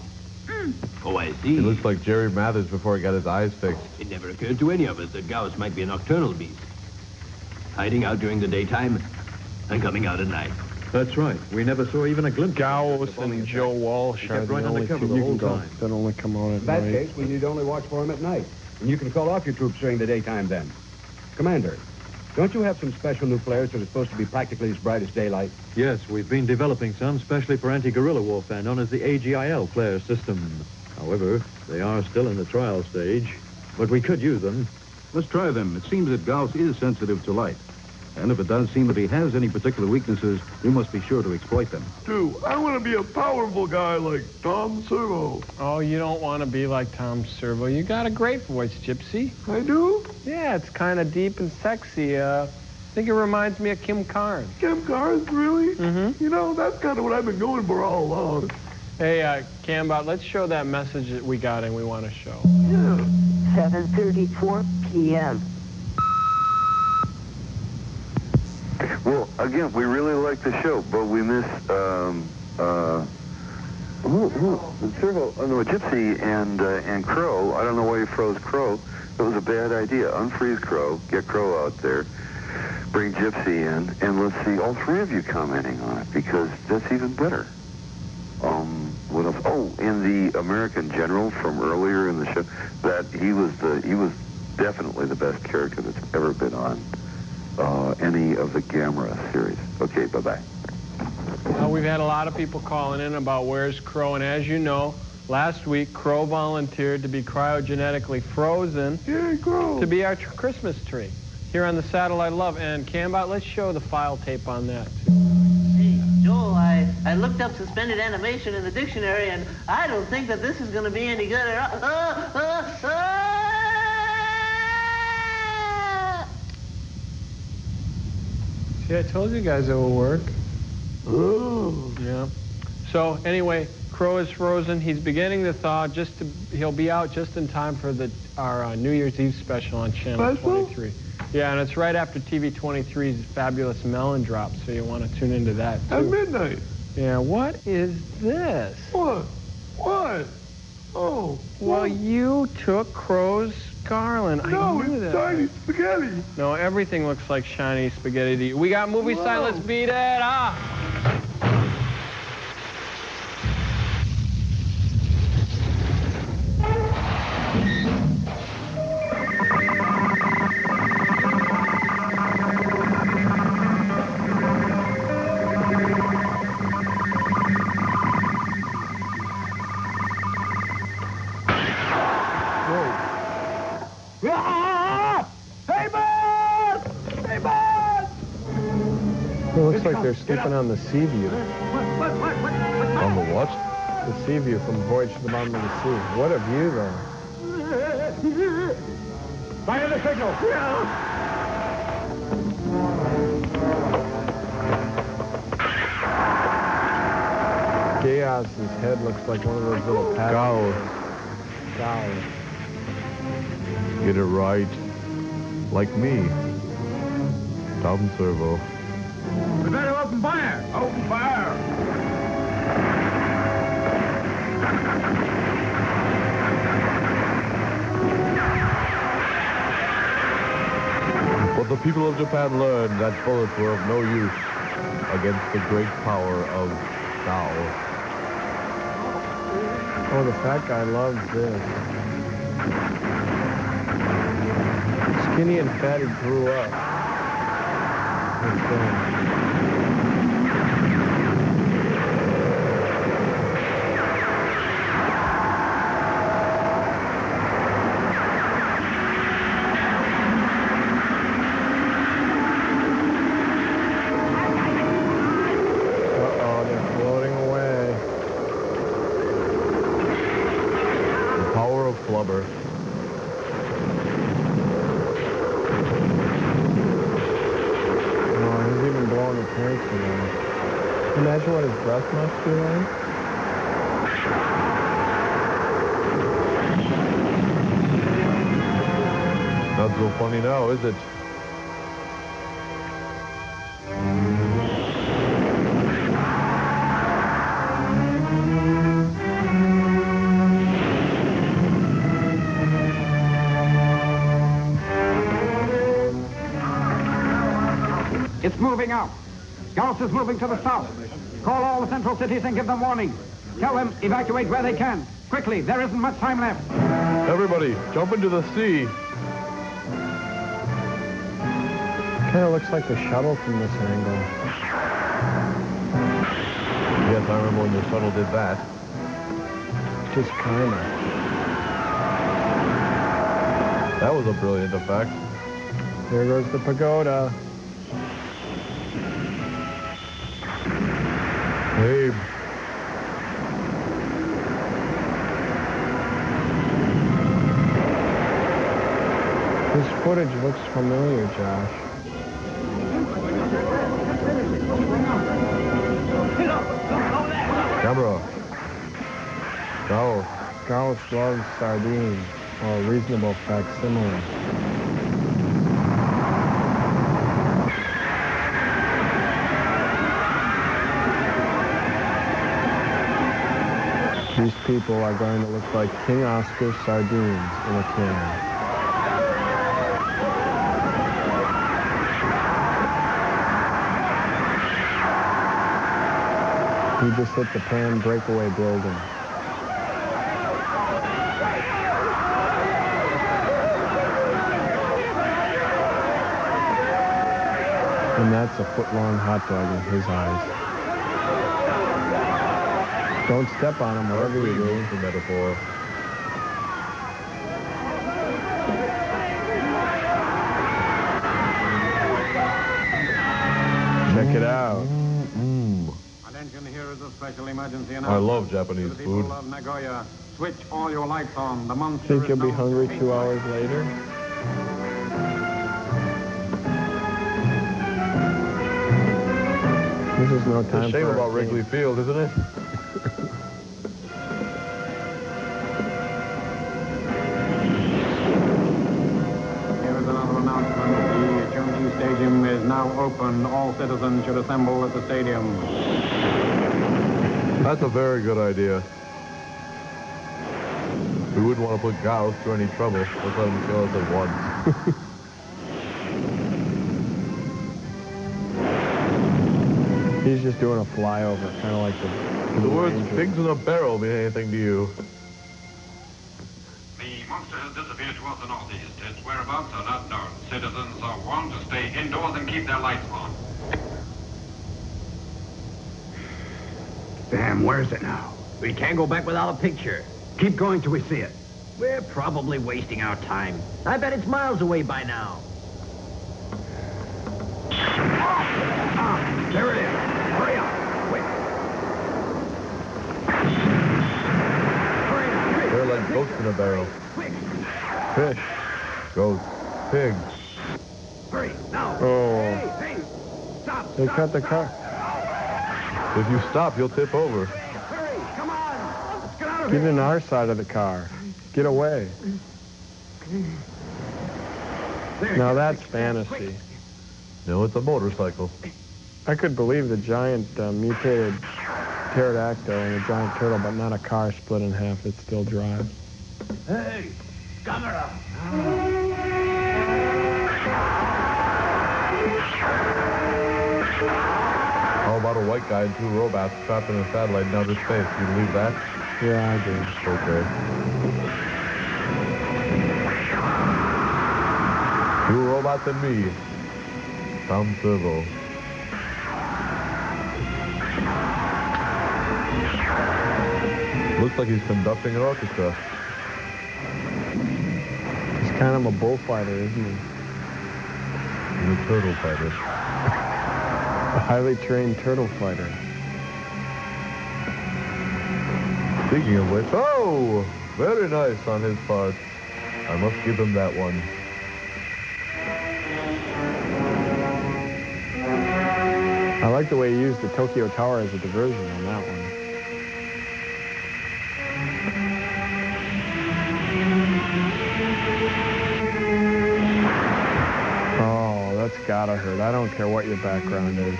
Oh, I He see. looks like Jerry Mathers before he got his eyes fixed. It never occurred to any of us that Gaos might be a nocturnal beast. Hiding out during the daytime and coming out at night. That's right. We never saw even a glimpse. Gaos and Joe Walsh are kept the right only two undercover the you whole can go time. that only come out at In that night. case, we need only watch for him at night. And you can call off your troops during the daytime then. Commander, don't you have some special new flares that are supposed to be practically as bright as daylight? Yes, we've been developing some, especially for anti-guerrilla warfare, known as the AGIL flare system. However, they are still in the trial stage, but we could use them. Let's try them. It seems that Gaos is sensitive to light. And if it does seem that he has any particular weaknesses, we must be sure to exploit them. Dude, I want to be a powerful guy like Tom Servo. Oh, you don't want to be like Tom Servo. You got a great voice, Gypsy. I do? Yeah, it's kind of deep and sexy. think it reminds me of Kim Carnes. Kim Carnes, really? Mm-hmm. You know, that's kind of what I've been going for all along. Hey, Cambot, let's show that message that we got and we want to show. Yeah. 7:34 p.m. Well, again, we really like the show, but we miss, Servo, no, Gypsy and Crow. I don't know why you froze Crow. It was a bad idea. Unfreeze Crow, get Crow out there, bring Gypsy in, and let's see all three of you commenting on it, because that's even better. What else? Oh, and the American General from earlier in the show, that he was definitely the best character that's ever been on any of the Gamera series. Okay, bye-bye. We've had a lot of people calling in about where's Crow, and as you know, last week Crow volunteered to be cryogenetically frozen to be our Christmas tree here on the Satellite Love. And Cambot, let's show the file tape on that too. Hey, Joel, I looked up suspended animation in the dictionary, and I don't think that this is going to be any good at all. See, I told you guys it will work. Ooh. Yeah. So anyway, Crow is frozen. He's beginning to thaw. He'll be out just in time for our New Year's Eve special on Channel 23. Yeah, and it's right after TV 23's Fabulous Melon Drop, so you want to tune into that too. At midnight. Yeah. What is this? What? What? Oh. Well, you took Crow's garland. No, I knew it's that. shiny spaghetti. No, everything looks like shiny spaghetti to you. We got movie side. Let's beat it. Ah. It looks like they're sleeping on the sea view. On the what? The sea view from Voyage to the Bottom of the Sea. What a view, though. Fire the signal! Gaos' head looks like one of those little paddles. Gaos. Get it right. Like me. Tom Servo. We better open fire! Open fire! But the people of Japan learned that bullets were of no use against the great power of Gaos. Oh, the fat guy loves this. Skinny and fatty grew up. Uh-oh, they're floating away. The power of flubber. Blowing the tanks away. Imagine what his breath must be like. Not so funny now, is it? It's moving out. Gaos is moving to the south. Call all the central cities and give them warning. Tell them evacuate where they can. Quickly, there isn't much time left. Everybody, jump into the sea. Kind of looks like the shuttle from this angle. Yes, I remember when the shuttle did that. Just kind of. That was a brilliant effect. There goes the pagoda. Abe. This footage looks familiar, Josh. Gaos loves sardines, or a reasonable facsimile. These people are going to look like King Oscar sardines in a can. He just hit the pan breakaway building. And that's a foot-long hot dog in his eyes. Don't step on him, whatever you do. The metaphor. Check it out. Attention, here is a special emergency I announcement. love Japanese To the people food. of Nagoya, switch all your lights on. The monster Think is you'll be known hungry to 2 hours later? This is no time It's a shame for about Wrigley Field, isn't it? Here is another announcement. The Chongqing Stadium is now open. All citizens should assemble at the stadium. That's a very good idea. We wouldn't want to put Gaos through any trouble. Let's let him kill us at once. He's just doing a flyover, kind of like The words pigs in a barrel mean anything to you? The monster has disappeared towards the northeast. Its whereabouts are not known. Citizens are warned to stay indoors and keep their lights on. Damn, where's it now? We can't go back without a picture. Keep going till we see it. We're probably wasting our time. I bet it's miles away by now. There it is. Hurry up. Quick. They're like ghosts in a barrel. Fish. Ghosts. Pigs. Hurry, now. Oh. Hey, stop. They cut the car. If you stop, you'll tip over. Hurry, come on. Let's get out of Get here. in our side of the car. Get away. Now that's fantasy. No, it's a motorcycle. I could believe the giant mutated pterodactyl and a giant turtle, but not a car split in half. It still drives. Hey, Gamera. How about a white guy and 2 robots trapped in a satellite in outer space? You believe that? Yeah, I do. Okay. Two robots and me. Tom Servo. Looks like he's conducting an orchestra. He's kind of a bullfighter, isn't he? He's a turtle fighter. A highly trained turtle fighter. Speaking of which, oh, very nice on his part. I must give him that one. I like the way he used the Tokyo Tower as a diversion on that one. Oh, that's gotta hurt. I don't care what your background is.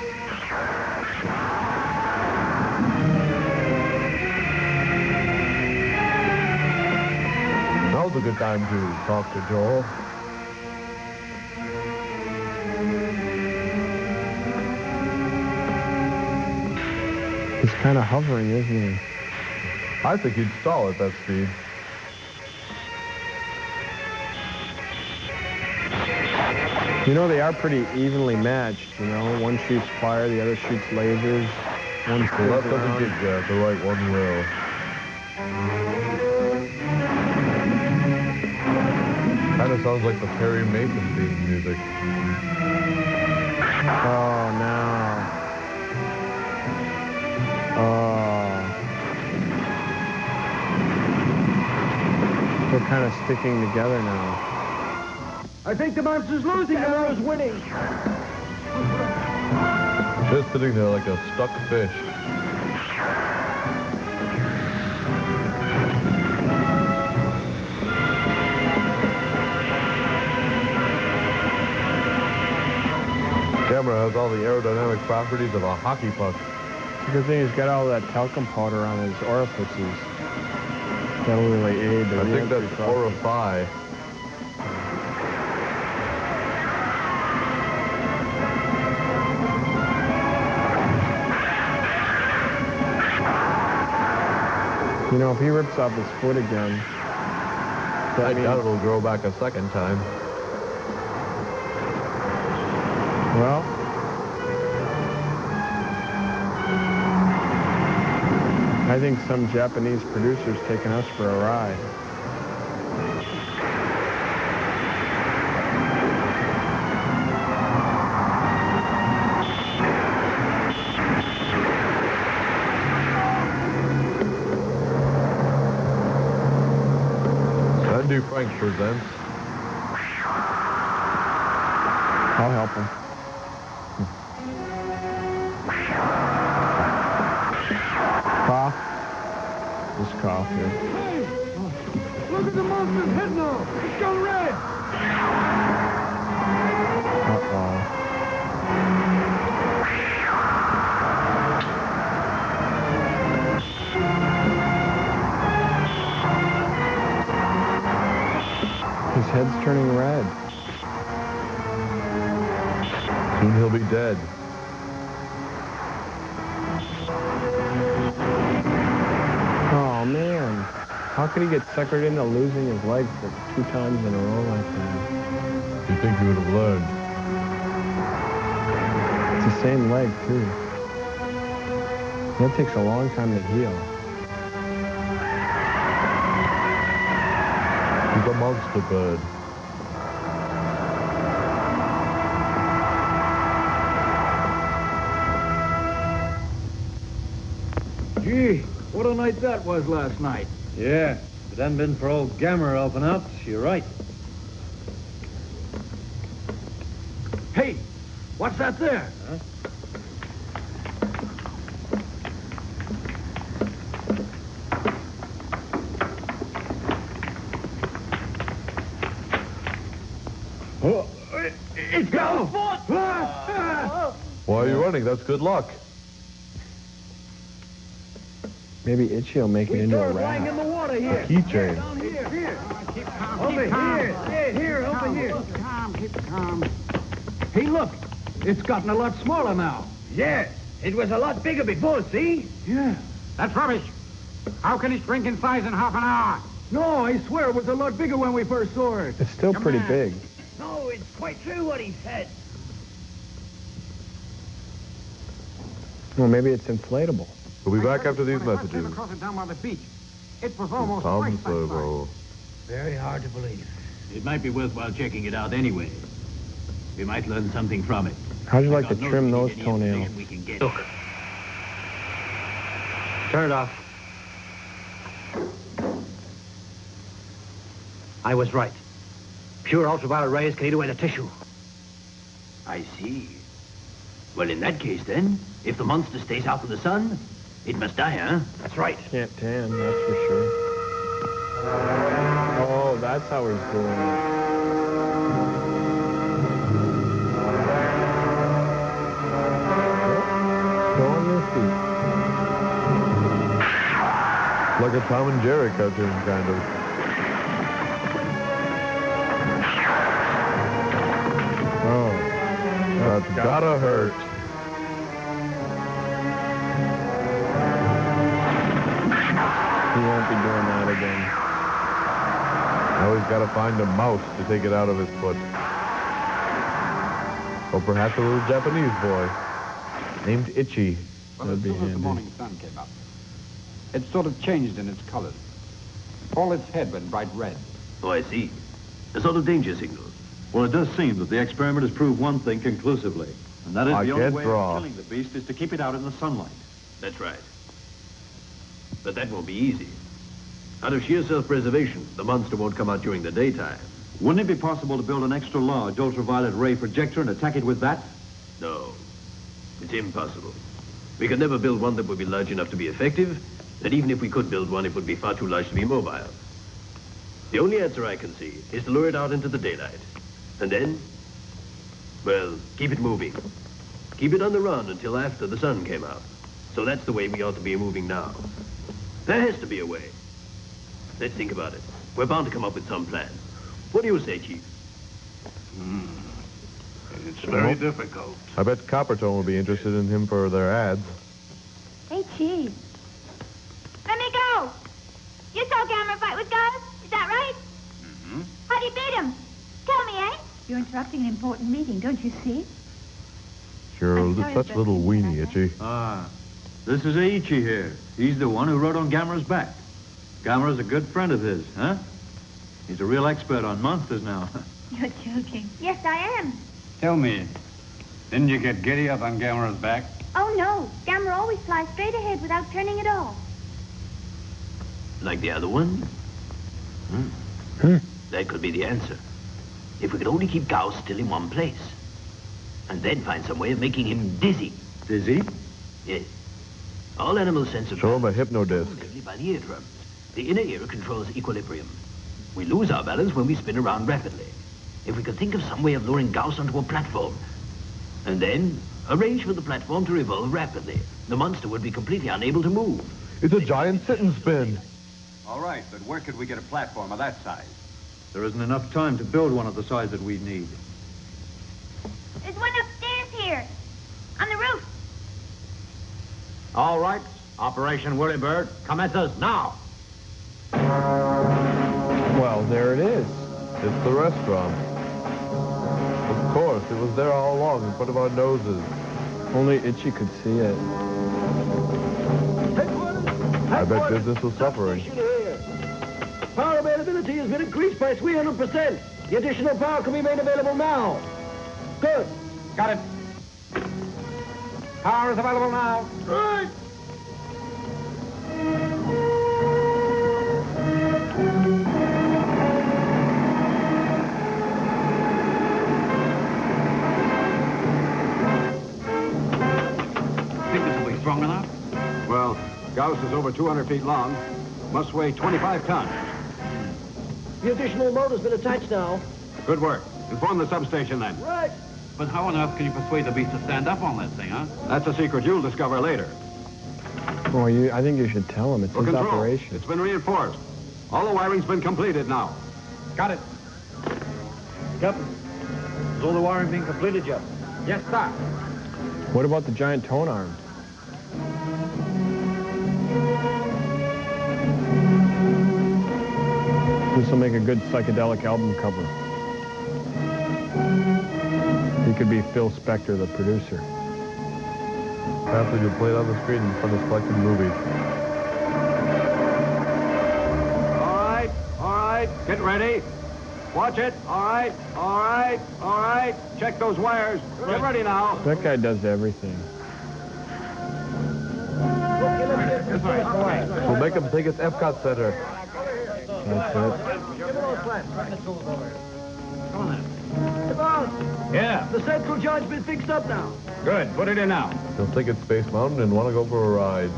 Now's a good time to talk to Joel. He's kind of hovering, isn't he? I think he'd stall at that speed. You know, they are pretty evenly matched, you know. One shoots fire, the other shoots lasers. One The left doesn't get you, the right one will. Kind of sounds like the Perry Mason theme music. Oh, no. Oh. They're kind of sticking together now. I think the monster's losing. Gamera's winning. Just sitting there like a stuck fish. Gamera has all the aerodynamic properties of a hockey puck. The good thing he's got all that talcum powder on his orifices. That'll really aid the I think that's orify. You know, if he rips off his foot again, I doubt it'll grow back a second time. Well, I think some Japanese producer's taking us for a ride. Sandy Frank presents. I'll help him. Cough. Just cough here. Hey! Look at the monster's head now! It's gone red! Uh-oh. His head's turning red. Soon he'll be dead. Oh, man. How could he get suckered into losing his leg for 2 times in a row like that? You'd think he would have learned. It's the same leg, too. That takes a long time to heal. He's a monster bird. Gee, what a night that was last night. Yeah, if it hadn't been for old Gamera helping out, you're right. Hey, what's that there? Huh? Oh, it's got a foot! Why are you running? That's good luck. Maybe Itchy will make it into a lying rat. in the water here. A keychain. Down here. Keep calm, Over keep calm. here. Yeah, here, over here. Keep calm, keep calm. Hey, look. It's gotten a lot smaller now. Yeah, it was a lot bigger before, see? Yeah. That's rubbish. How can it shrink in size in half an hour? No, I swear it was a lot bigger when we first saw it. It's still pretty big. No, it's quite true what he said. Well, maybe it's inflatable. We'll be back after these When I first messages. came across it down by the beach. It was almost Tom twice that size. Servo. Very hard to believe. It might be worthwhile checking it out anyway. We might learn something from it. How'd you like to God knows trim we need those any toenails? information we can get. Turn it off. I was right. Pure ultraviolet rays can eat away the tissue. I see. Well, in that case, then, if the monster stays out in the sun, it must die, huh? That's right. Can't tan, that's for sure. Oh, that's how he's doing it. Go on your feet. Like a Tom and Jerry cartoon, kind of. Oh. That's gotta hurt. He won't be doing that again. Now he's gotta find a mouse to take it out of his foot. Or perhaps a little Japanese boy named Itchy. Well, as soon as the morning sun came up, it sort of changed in its colors. All its head went bright red. Oh, I see. A sort of danger signal. Well, it does seem that the experiment has proved one thing conclusively, and that is I the only can't way draw. of killing the beast is to keep it out in the sunlight. That's right. But that won't be easy. Out of sheer self-preservation, the monster won't come out during the daytime. Wouldn't it be possible to build an extra large ultraviolet ray projector and attack it with that? No. It's impossible. We could never build one that would be large enough to be effective, and even if we could build one, it would be far too large to be mobile. The only answer I can see is to lure it out into the daylight. And then, well, keep it moving. Keep it on the run until after the sun came out. So that's the way we ought to be moving now. There has to be a way. Let's think about it. We're bound to come up with some plan. What do you say, Chief? It's very difficult. I bet Coppertone will be interested in him for their ads. Hey, Chief. Let me go. You saw Gamera fight with Gaos, is that right? Mm-hmm. How'd he beat him? Tell me, eh? You're interrupting an important meeting, don't you see? Sure, such a little weenie, Itchy. Ah, this is Ichi here. He's the one who rode on Gamera's back. Gamera's a good friend of his, huh? He's a real expert on monsters now. You're joking. Yes, I am. Tell me, didn't you get giddy up on Gamera's back? Oh, no. Gamera always flies straight ahead without turning at all. Like the other one? That could be the answer. If we could only keep Gaos still in one place. And then find some way of making him dizzy. Dizzy? Yes. All animals sense a Show him a hypnodisc. only by the eardrums. The inner ear controls equilibrium. We lose our balance when we spin around rapidly. If we could think of some way of luring Gaos onto a platform, and then arrange for the platform to revolve rapidly, the monster would be completely unable to move. It's a giant sit and spin. All right, but where could we get a platform of that size? There isn't enough time to build one of the size that we need. There's one upstairs here. On the roof. All right. Operation Whirlybird commences now. Well, there it is. It's the restaurant. Of course, it was there all along in front of our noses. Only Itchy could see it. I bet business was suffering. Power availability has been increased by 300%. The additional power can be made available now. Good. Got it. Power is available now. Right. Think this will be strong enough? Well, Gaos is over 200 feet long. Must weigh 25 tons. The additional motor's been attached now. Good work. Inform the substation then. Right. But how on earth can you persuade the beast to stand up on that thing, huh? That's a secret you'll discover later. Well, I think you should tell him. It's For his control, operation. it's been reinforced. All the wiring's been completed now. Got it. Captain, is all the wiring being completed yet? Yes, sir. What about the giant tone arms? This will make a good psychedelic album cover. He could be Phil Spector, the producer. After you play it on the screen in front of selected movies. All right. Get ready. Watch it. All right. Check those wires. Get ready now. That guy does everything. We'll make him take its Epcot Center. That's it. Yeah. The central joint's been fixed up now. Good. Put it in now. He'll think it's Space Mountain and want to go for a ride.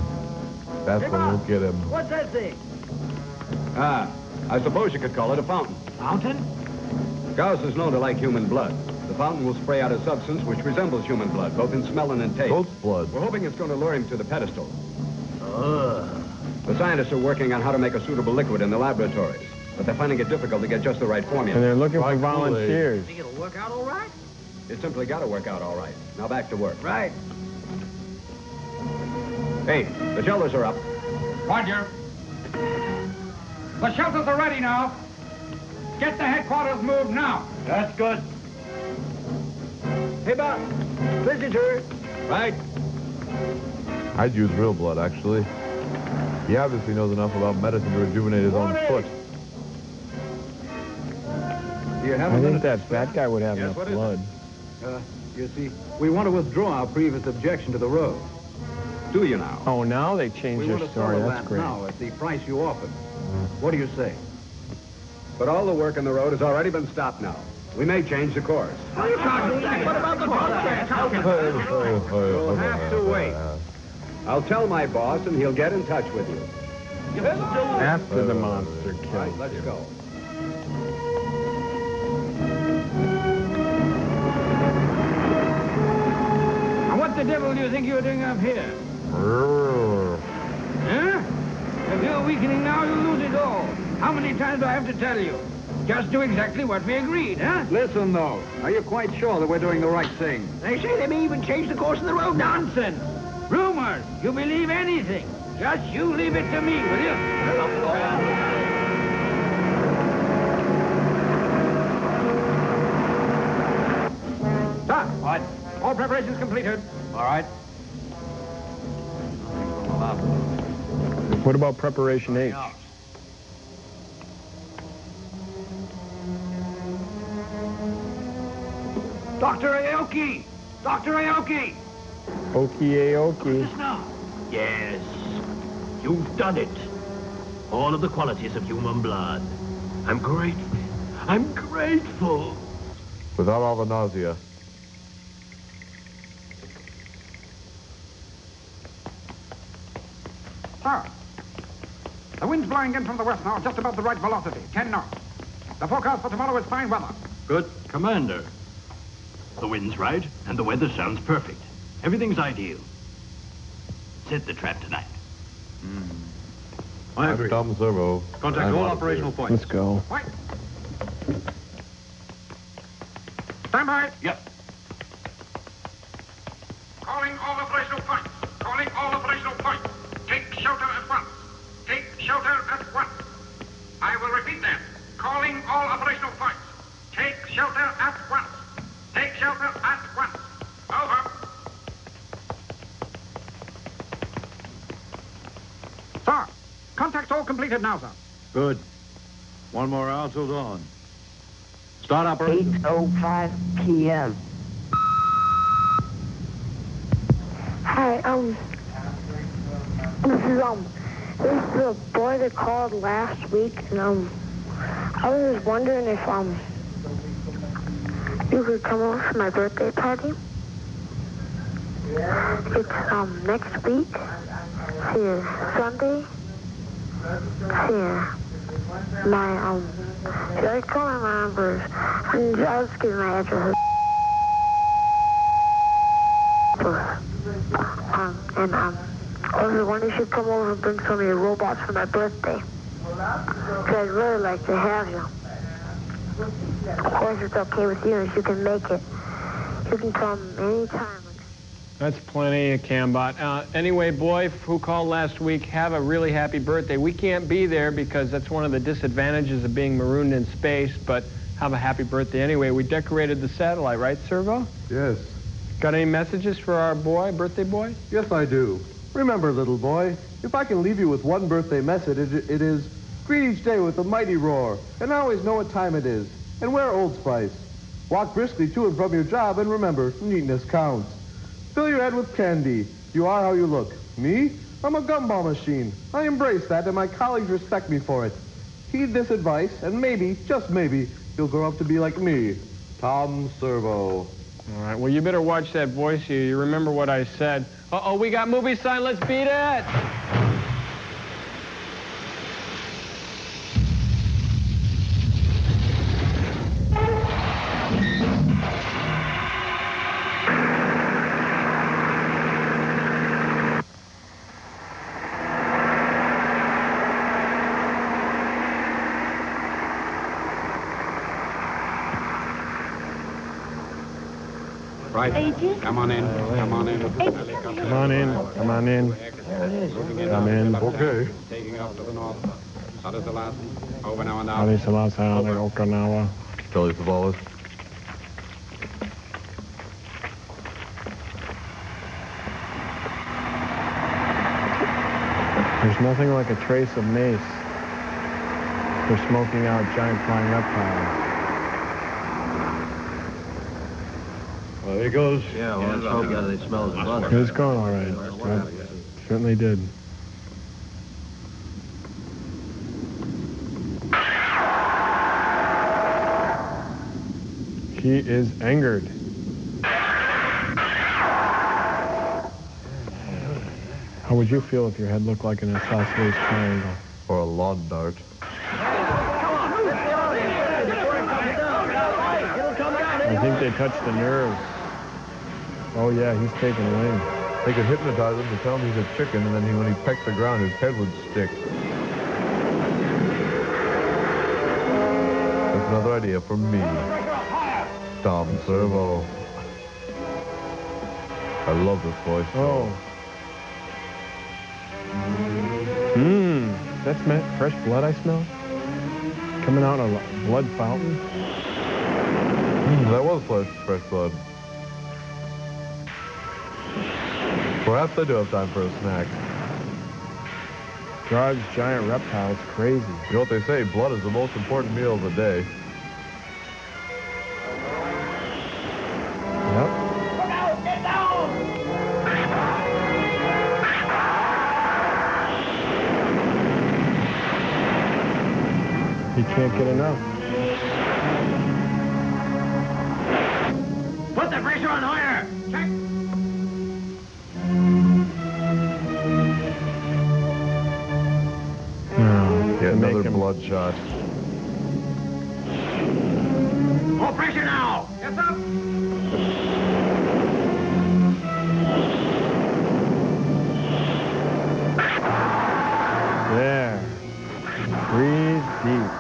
That's when we'll get him. What's that thing? I suppose you could call it a fountain. Fountain? Gaos is known to like human blood. The fountain will spray out a substance which resembles human blood, both in smell and in taste. Goat's blood. We're hoping it's going to lure him to the pedestal. The scientists are working on how to make a suitable liquid in the laboratories, but they're finding it difficult to get just the right formula. And they're looking for volunteers. Think it'll work out all right? It's simply got to work out all right. Now back to work. Right. Hey, the shelters are up. Roger. The shelters are ready now. Get the headquarters moved now. That's good. Hey, Bob. Visitor. Right. I'd use real blood, actually. He obviously knows enough about medicine to rejuvenate his own foot. Do you have I a think minute? that fat guy would have Yes, enough what is it? blood. You see, we want to withdraw our previous objection to the road. Do you now? Oh, now they We changed want their to sell story. the That's land great. now at the price you offered. What do you say? But all the work on the road has already been stopped now. We may change the course. What are you talking about? What about the boss? You'll have to wait. I'll tell my boss, and he'll get in touch with you. After the monster kills Right, let's you. go. Now, devil do you think you're doing up here? Huh? If you're weakening now, you'll lose it all. How many times do I have to tell you? Just do exactly what we agreed, huh? Listen, though. Are you quite sure that we're doing the right thing? They say they may even change the course of the road. Nonsense. Rumors. You believe anything. Just you leave it to me, will you? Sir, what? All preparations completed. All right. What about preparation H? Dr. Aoki! Dr. Aoki! Okie. Yes, you've done it. All of the qualities of human blood. I'm grateful. I'm grateful. Without all the nausea. Sir, the wind's blowing in from the west now, just about the right velocity, 10 knots. The forecast for tomorrow is fine weather. Good. Commander. The wind's right, and the weather sounds perfect. Everything's ideal. Set the trap tonight. I agree. Tom Servo. Contact all operational points. Let's go. Wait. Stand by. Yep. Calling all operational points. Calling all operational points. Take shelter at once. Take shelter at once. I will repeat that. Calling all operational points. Take shelter at once. Take shelter at once. Over. Sir, contact's all completed now, sir. Good. One more hour till dawn. Start operation. 8:05 p.m. Hi, this is the boy that called last week, and I was just wondering if you could come over for my birthday party. It's next week. Here, Sunday. Here, my should I call my numbers? And I'll just give you my address. I was wondering if you should come over and bring some of your robots for my birthday. Because I'd really like to have you. Of course, it's okay with you if you can make it. You can come anytime. That's plenty, Cambot. Anyway, boy who called last week, have a really happy birthday. We can't be there because that's one of the disadvantages of being marooned in space, but have a happy birthday anyway. We decorated the satellite, right, Servo? Yes. Got any messages for our boy, birthday boy? Yes, I do. Remember, little boy, if I can leave you with one birthday message, it is, greet each day with a mighty roar, and always know what time it is, and wear Old Spice. Walk briskly to and from your job, and remember, neatness counts. Fill your head with candy. You are how you look. Me? I'm a gumball machine. I embrace that, and my colleagues respect me for it. Heed this advice, and maybe, just maybe, you'll grow up to be like me, Tom Servo. All right, well, you better watch that voice. You remember what I said. Uh-oh, we got movie sign. Let's beat it. Right. Come on in. Come on in. Come on in. Come on in. Come in. Okay. Taking off to the north. Sada Selassie. Over now and out. Ali Selassie, Ali Okinawa. Telly Savalas. There's nothing like a trace of mace for smoking out giant flying reptiles. Well, there he goes. Yeah, well, let's hope that it smells blood. It was going all right. It certainly did. She is angered. How would you feel if your head looked like an isosceles triangle? Or a lawn dart. I think they touched the nerves. Oh, yeah, he's taking wing. They could hypnotize him to tell him he's a chicken, and then when he pecked the ground, his head would stick. That's another idea from me. Tom Servo. I love this voice. Oh. That's fresh blood I smell? Coming out of a blood fountain? That was fresh blood. Perhaps I do have time for a snack. God's giant reptiles, crazy. You know what they say, blood is the most important meal of the day. Yep. Look out! Get down! He can't get enough. Put the pressure on higher! Check! Get another blood shot. More pressure now! Yes, up! There. Breathe deep.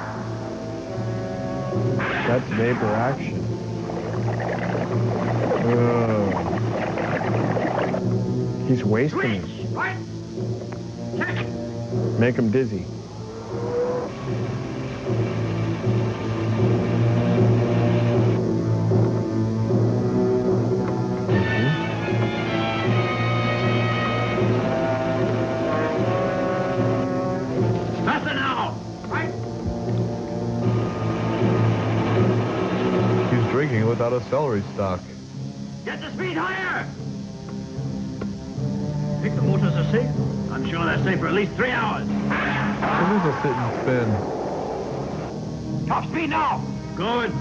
That's vapor action. He's wasting it. Right. Check. Make him dizzy. Faster now! Right. He's drinking without a celery stalk. Get the speed higher! Think the motors are safe? I'm sure they're safe for at least 3 hours. It is a sit and spin. Top speed now! Good.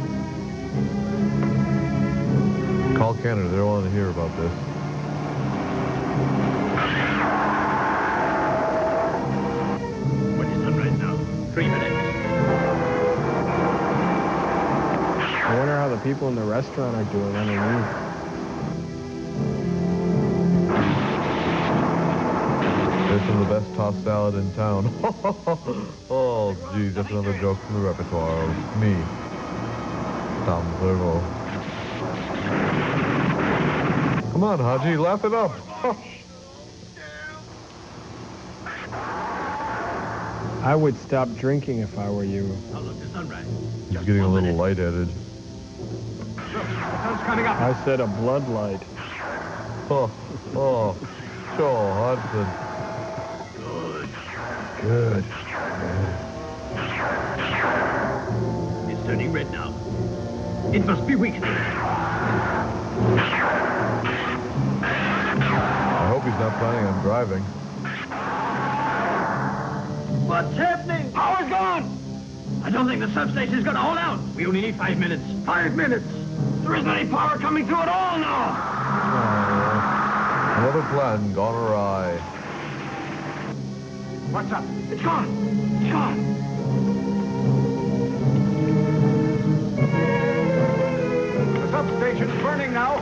Call Canada. They don't want to hear about this. What is sunrise now? 3 minutes. I wonder how the people in the restaurant are doing underneath. It's some of the best tossed salad in town. Oh, geez, that's another joke from the repertoire of me, Tom Servo. Come on, Haji, laugh it up. I would stop drinking if I were you. I'll look to sunrise. He's getting a little lightheaded. Look, the sun's coming up. I said a blood light. Oh, Joel Hudson. Good. It's turning red now. It must be weakening. I hope he's not planning on driving. What's happening? Power's gone! I don't think the substation's gonna hold out. We only need 5 minutes. 5 minutes? There isn't any power coming through at all now! Another plan gone awry. What's up? It's gone! It's gone! The substation's burning now.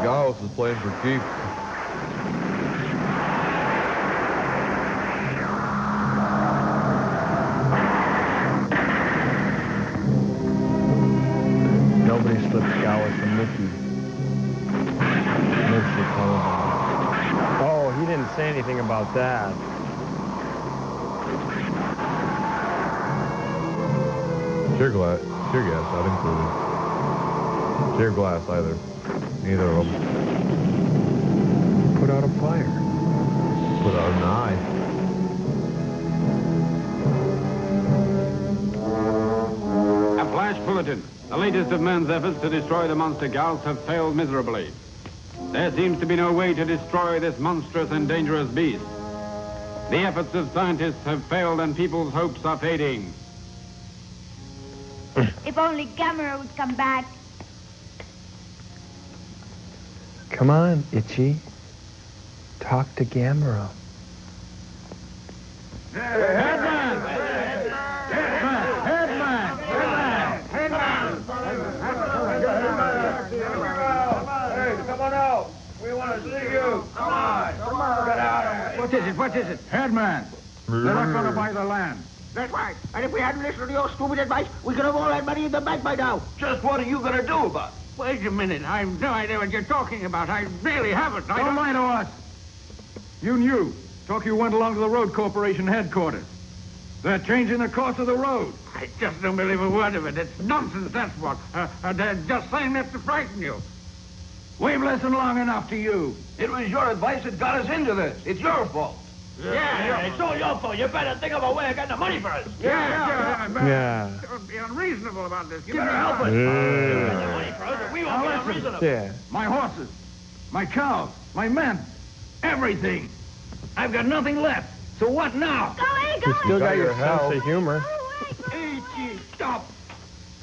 Gaos is playing for keeps. Nobody slips Gaos and Mickey. Oh, he didn't say anything about that. Tear gas not included. Tear glass either. Neither of them. Put out a fire. Put out an eye. A flash bulletin. The latest of man's efforts to destroy the monster Gaos have failed miserably. There seems to be no way to destroy this monstrous and dangerous beast. The efforts of scientists have failed and people's hopes are fading. If only Gamera would come back. Come on, Itchy. Talk to Gamera. Headman! Hey, come on out. We want to see you. Come on. Get out of here. What is it? Headman. They're not going to buy the land. That's right. And if we hadn't listened to your stupid advice, we could have all had money in the bank by now. Just what are you going to do about it? Wait a minute. I have no idea what you're talking about. I really haven't. Don't lie to us. You knew. You went along to the road corporation headquarters. They're changing the course of the road. I just don't believe a word of it. It's nonsense, that's what. They're just saying that to frighten you. We've listened long enough to you. It was your advice that got us into this. It's your fault. Yeah, it's all your fault. You better think of a way of getting the money for us. Yeah. Don't be unreasonable about this. You better help us. We won't be unreasonable. Yeah. My horses, my cows, my men, everything. I've got nothing left. So what now? Go away, go You away. still got your sense of humor. Itchy, stop.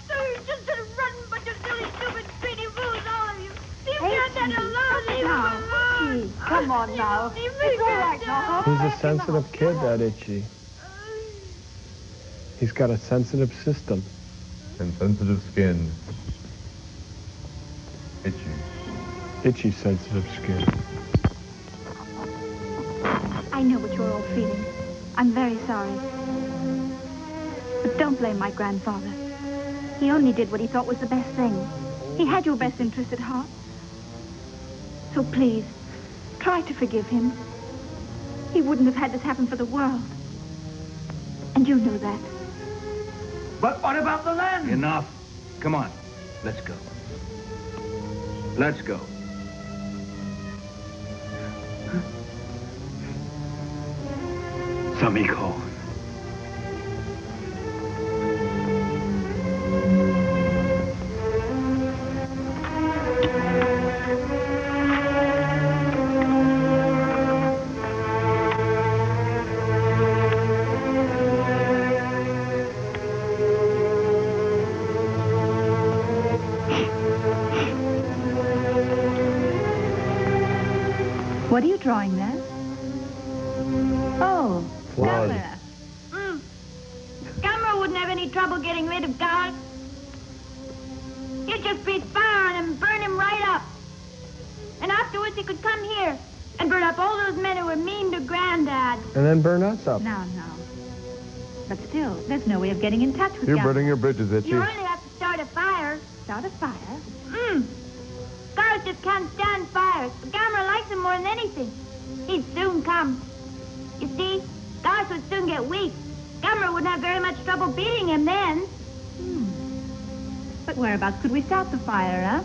You're just a rotten bunch of silly, stupid, greedy fools, all of you. Leave me on that alone. Leave me alone. Come on now. Leave me It's all right now. He's a sensitive kid, that Itchy. He's got a sensitive system. And sensitive skin. Itchy. Itchy, sensitive skin. I know what you're all feeling. I'm very sorry. But don't blame my grandfather. He only did what he thought was the best thing. He had your best interest at heart. So please, try to forgive him. He wouldn't have had this happen for the world. And you know that. But what about the land? Enough. Come on. Let's go. Let's go. Samiko. What are you drawing there? Oh, Blood. Gamera. Gamera wouldn't have any trouble getting rid of Gaos. He'd just breathe fire on him and burn him right up. And afterwards he could come here and burn up all those men who were mean to Granddad. And then burn us up. No. But still, there's no way of getting in touch with You're Gamera. burning your bridges, Itchy. You only have to start a fire. Start a fire? Gaos just can't stand fires, but Gamera likes them more than anything. He'd soon come. You see, Gaos would soon get weak. Gamera wouldn't have very much trouble beating him then. But whereabouts could we start the fire, huh?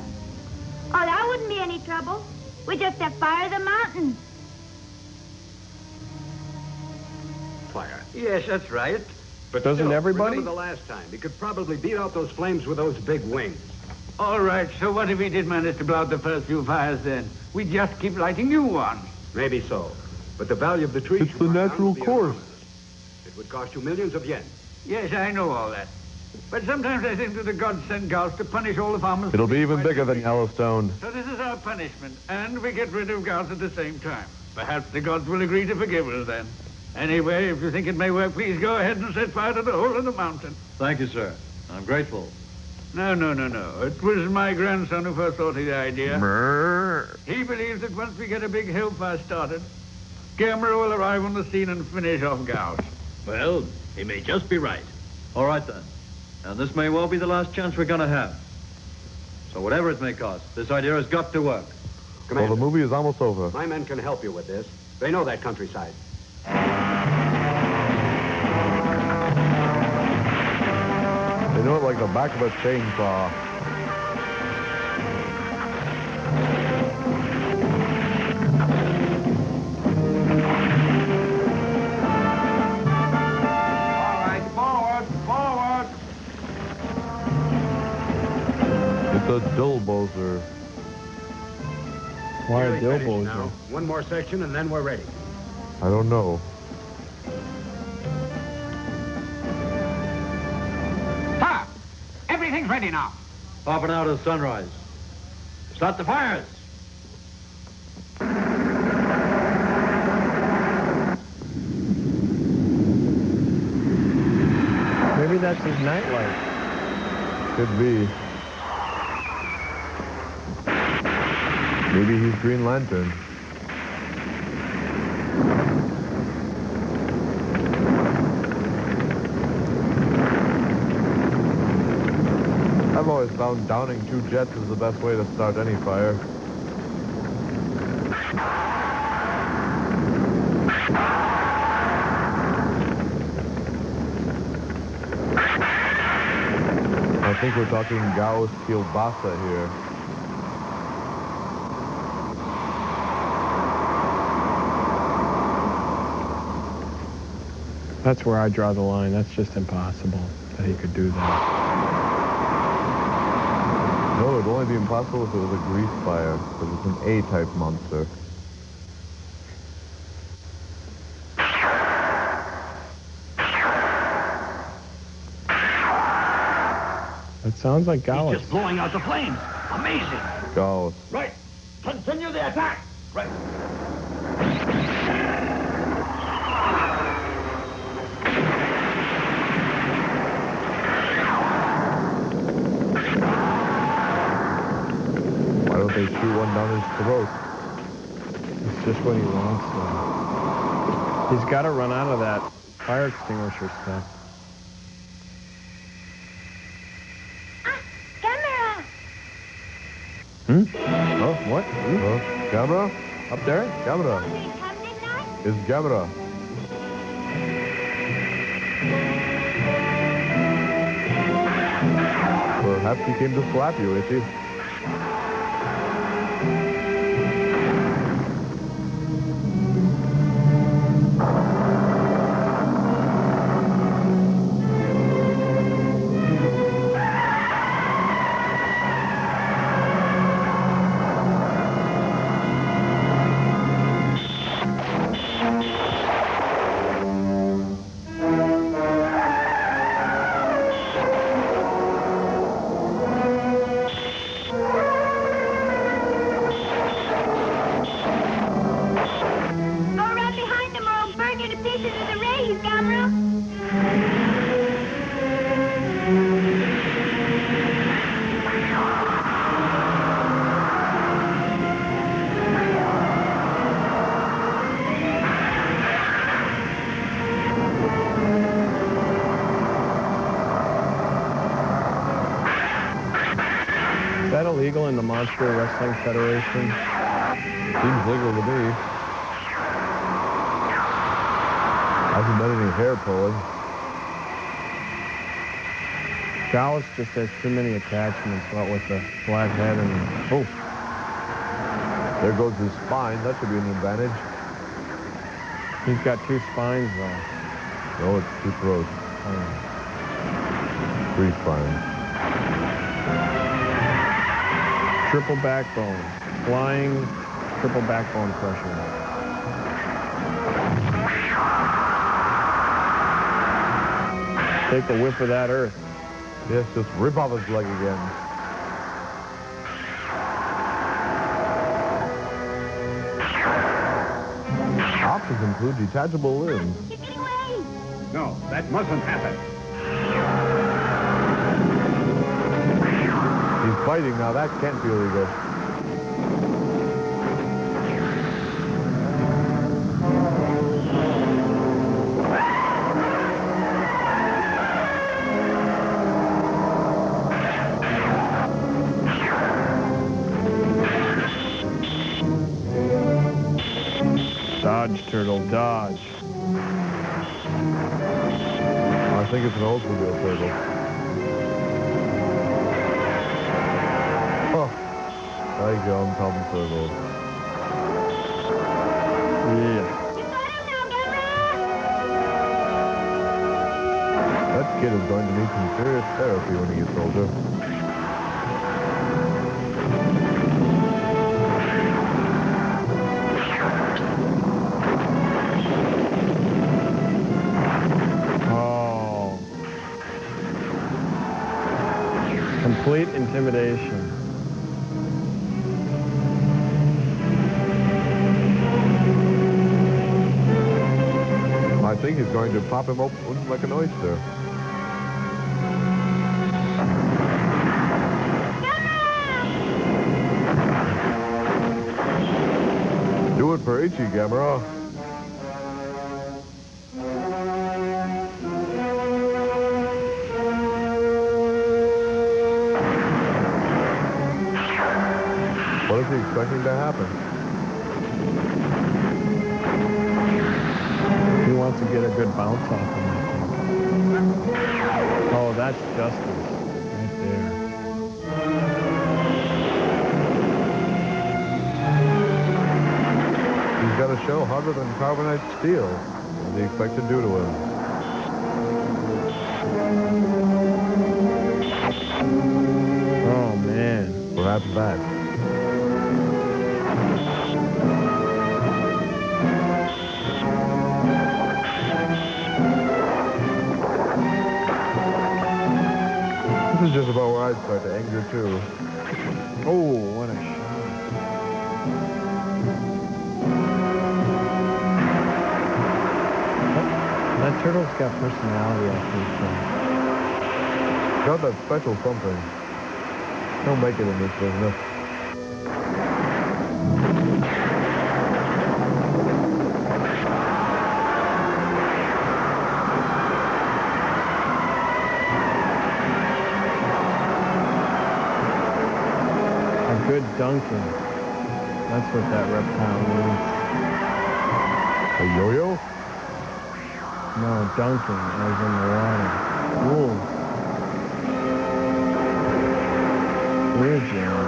Oh, that wouldn't be any trouble. We just set fire to the mountain. Fire. Yes, that's right. But Doesn't still, everybody? Remember the last time. He could probably beat out those flames with those big wings. All right, so what if we did manage to blow out the first few fires then? We just keep lighting new ones. Maybe so. But the value of the trees... It's the natural course. It would cost you millions of yen. Yes, I know all that. But sometimes I think that the gods send Gaos to punish all the farmers. It'll be even bigger than Yellowstone. So this is our punishment, and we get rid of Gaos at the same time. Perhaps the gods will agree to forgive us then. Anyway, if you think it may work, please go ahead and set fire to the whole of the mountain. Thank you, sir. I'm grateful. No. It was my grandson who first thought of the idea. He believes that once we get a big hellfire started, Gamera will arrive on the scene and finish off Gaos. Well, he may just be right. All right, then. And this may well be the last chance we're going to have. So whatever it may cost, this idea has got to work. Well, Commander, the movie is almost over. my men can help you with this. They know that countryside. They know it like the back of a chainsaw. All right, forward. It's a dullbozer. Why Nearly a dill finished now. bozer? One more section and then we're ready. I don't know. Ha! Everything's ready now. Popping out of sunrise. Start the fires. Maybe that's his nightlight. Could be. Maybe he's Green Lantern. I've always found downing 2 jets is the best way to start any fire. I think we're talking Gaos kielbasa here. That's where I draw the line. That's just impossible that he could do that. No, it would only be impossible if it was a grease fire, because it's an A-type monster. That sounds like Gaos. He's just blowing out the flames. Amazing. Gaos. Right. Continue the attack. Right. Why don't they shoot one down his throat? It's just what he wants, though. He's got to run out of that fire extinguisher stuff. Gamera! Hmm? Oh, what? Oh, Gamera? Up there? Gamera. It's Gamera. Perhaps he came to slap you, is he? Is that illegal in the Monster Wrestling Federation? Seems legal to me. Hasn't done any hair pulling. Gaos just has too many attachments, what with the black head and the... Oh! There goes his spine. That should be an advantage. He's got 2 spines, though. No, it's 2 throats. Oh. 3 spines. Triple backbone. Flying triple backbone crusher. Take a whiff of that earth. Yes, just rip off his leg again. Options include detachable limbs. No, that mustn't happen. He's fighting now. That can't be illegal. Dodge, turtle, dodge. I think it's an Oldsmobile turtle. Oh, there you go, problem turtle. Yeah. That kid is going to need some serious therapy when he gets older. intimidation. I think he's going to pop him open like an oyster. Do it for Ichi, Gamera. What is he expecting to happen? He wants to get a good bounce off him, I think. Oh, that's justice right there. He's got a shell harder than carbonate steel. What do you expect to do to him? Oh, man. Perhaps that. This is just about where I'd start to anger, too. Oh, what a shot. That turtle's got personality, I think. Got that special something. Don't make it in this business. A good dunking. That's what that reptile means. A yo-yo? No, dunking, as in the water. Ooh. Ear jam.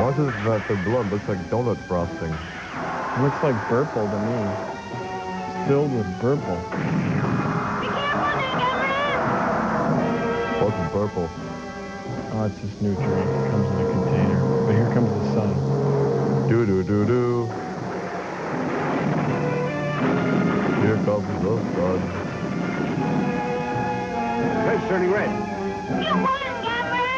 What is that? The blood looks like donut frosting. It looks like Burple to me. It's filled with Burple. What's Burple? Oh, it's this new drink. It comes in a container. But here comes the sun. Do-do-do-do. Here comes the sun. Red's turning red. You won, Gamera!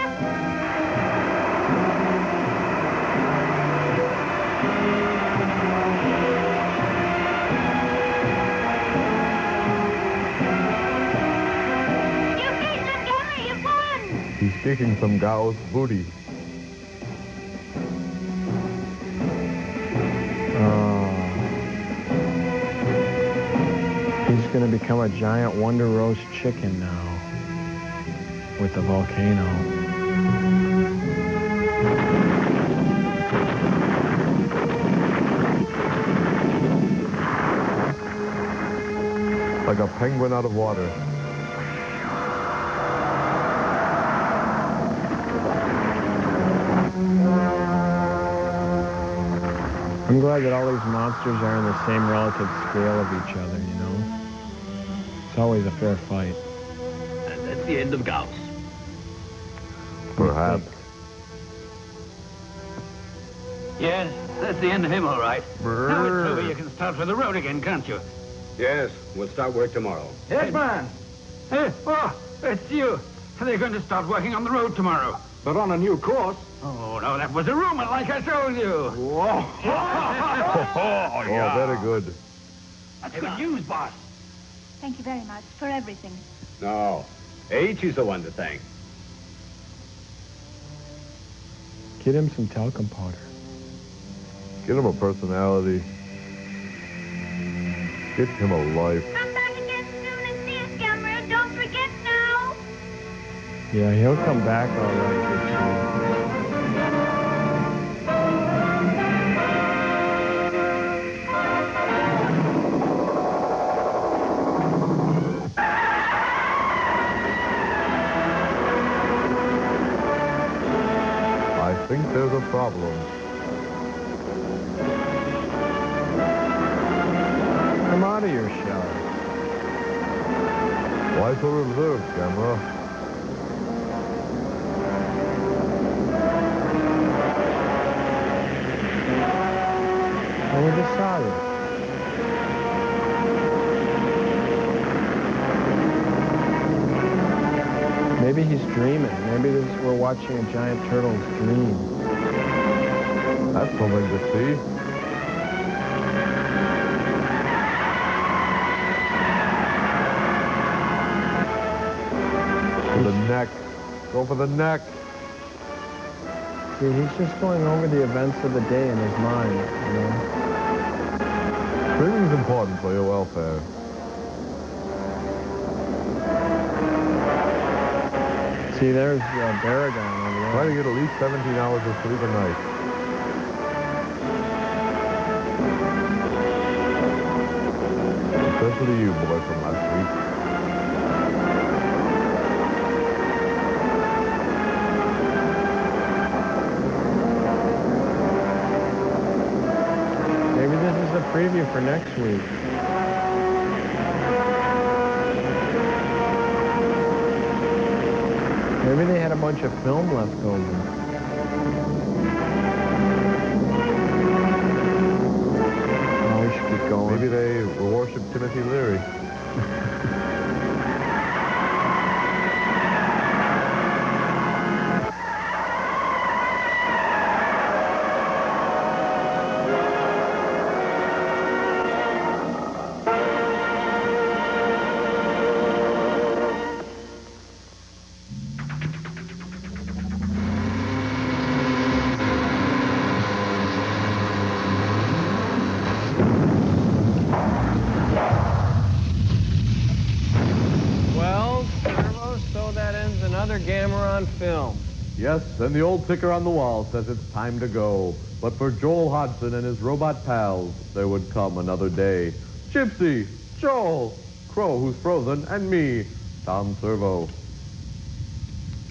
You beat them, Gamera! You won! He's kicking some Gaos booty. He's going to become a giant Wonder Roast chicken now with the volcano. Like a penguin out of water. I'm glad that all these monsters are in the same relative scale of each other, you know? It's always a fair fight. And that's the end of Gaos. Perhaps. Yes, that's the end of him, all right. Now it's over, you can start for the road again, can't you? Yes, we'll start work tomorrow. Yes, man. Oh, it's you. Are they going to start working on the road tomorrow? But on a new course. Oh, no, that was a rumor, like I told you. Oh, very good. That's good news, boss. Thank you very much for everything. No, Ichi's the one to thank. Get him some talcum powder. Get him a personality. Get him a life. Come back again soon and see us, Gamera. Don't forget now. Yeah, he'll come back all right this year. I think there's a problem. Come out of your shell. Why so reserved, Gamera? And we decided. dreaming. Maybe we're watching a giant turtle's dream. That's something to see. For the neck. Go for the neck. See, he's just going over the events of the day in his mind, you know? Dreaming is important for your welfare. See, there's Baragon over there. Try to get at least 17 hours of sleep a night. Especially you, boy, from last week. Maybe this is a preview for next week. Maybe they had a bunch of film left over. Oh, we should keep going. Maybe they worship Timothy Leary. Gamera film. Yes, and the old ticker on the wall says it's time to go. But for Joel Hodgson and his robot pals, there would come another day. Gypsy, Joel, Crow, who's frozen, and me, Tom Servo.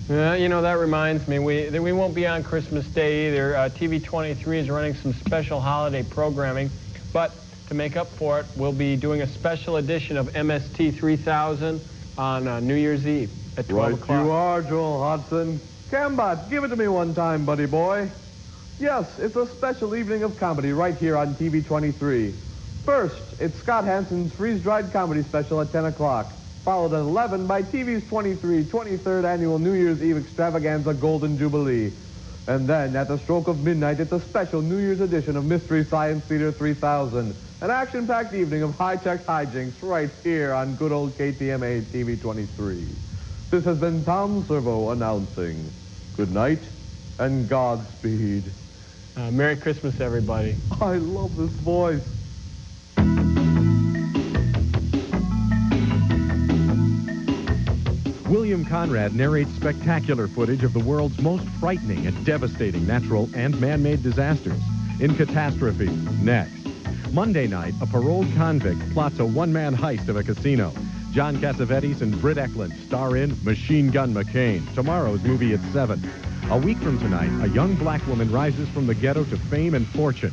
Yeah, you know, that reminds me, we won't be on Christmas Day either. TV 23 is running some special holiday programming, but to make up for it, we'll be doing a special edition of MST3K on New Year's Eve. At 12 o'clock. Right you are, Joel Hodgson. Cambot, give it to me one time, buddy boy. Yes, it's a special evening of comedy right here on TV 23. First, it's Scott Hansen's freeze-dried comedy special at 10 o'clock, followed at 11 by TV's 23rd annual New Year's Eve extravaganza Golden Jubilee. And then, at the stroke of midnight, it's a special New Year's edition of Mystery Science Theater 3000, an action-packed evening of high-tech hijinks right here on good old KTMA TV 23. This has been Tom Servo announcing good night and Godspeed. Merry Christmas, everybody. I love this voice. William Conrad narrates spectacular footage of the world's most frightening and devastating natural and man-made disasters in Catastrophe, next. Monday night, a paroled convict plots a one-man heist of a casino. John Cassavetes and Britt Eklund star in Machine Gun McCain, tomorrow's movie at 7. A week from tonight, a young black woman rises from the ghetto to fame and fortune,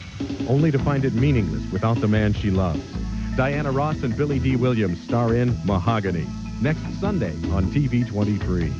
only to find it meaningless without the man she loves. Diana Ross and Billy D. Williams star in Mahogany, next Sunday on TV 23.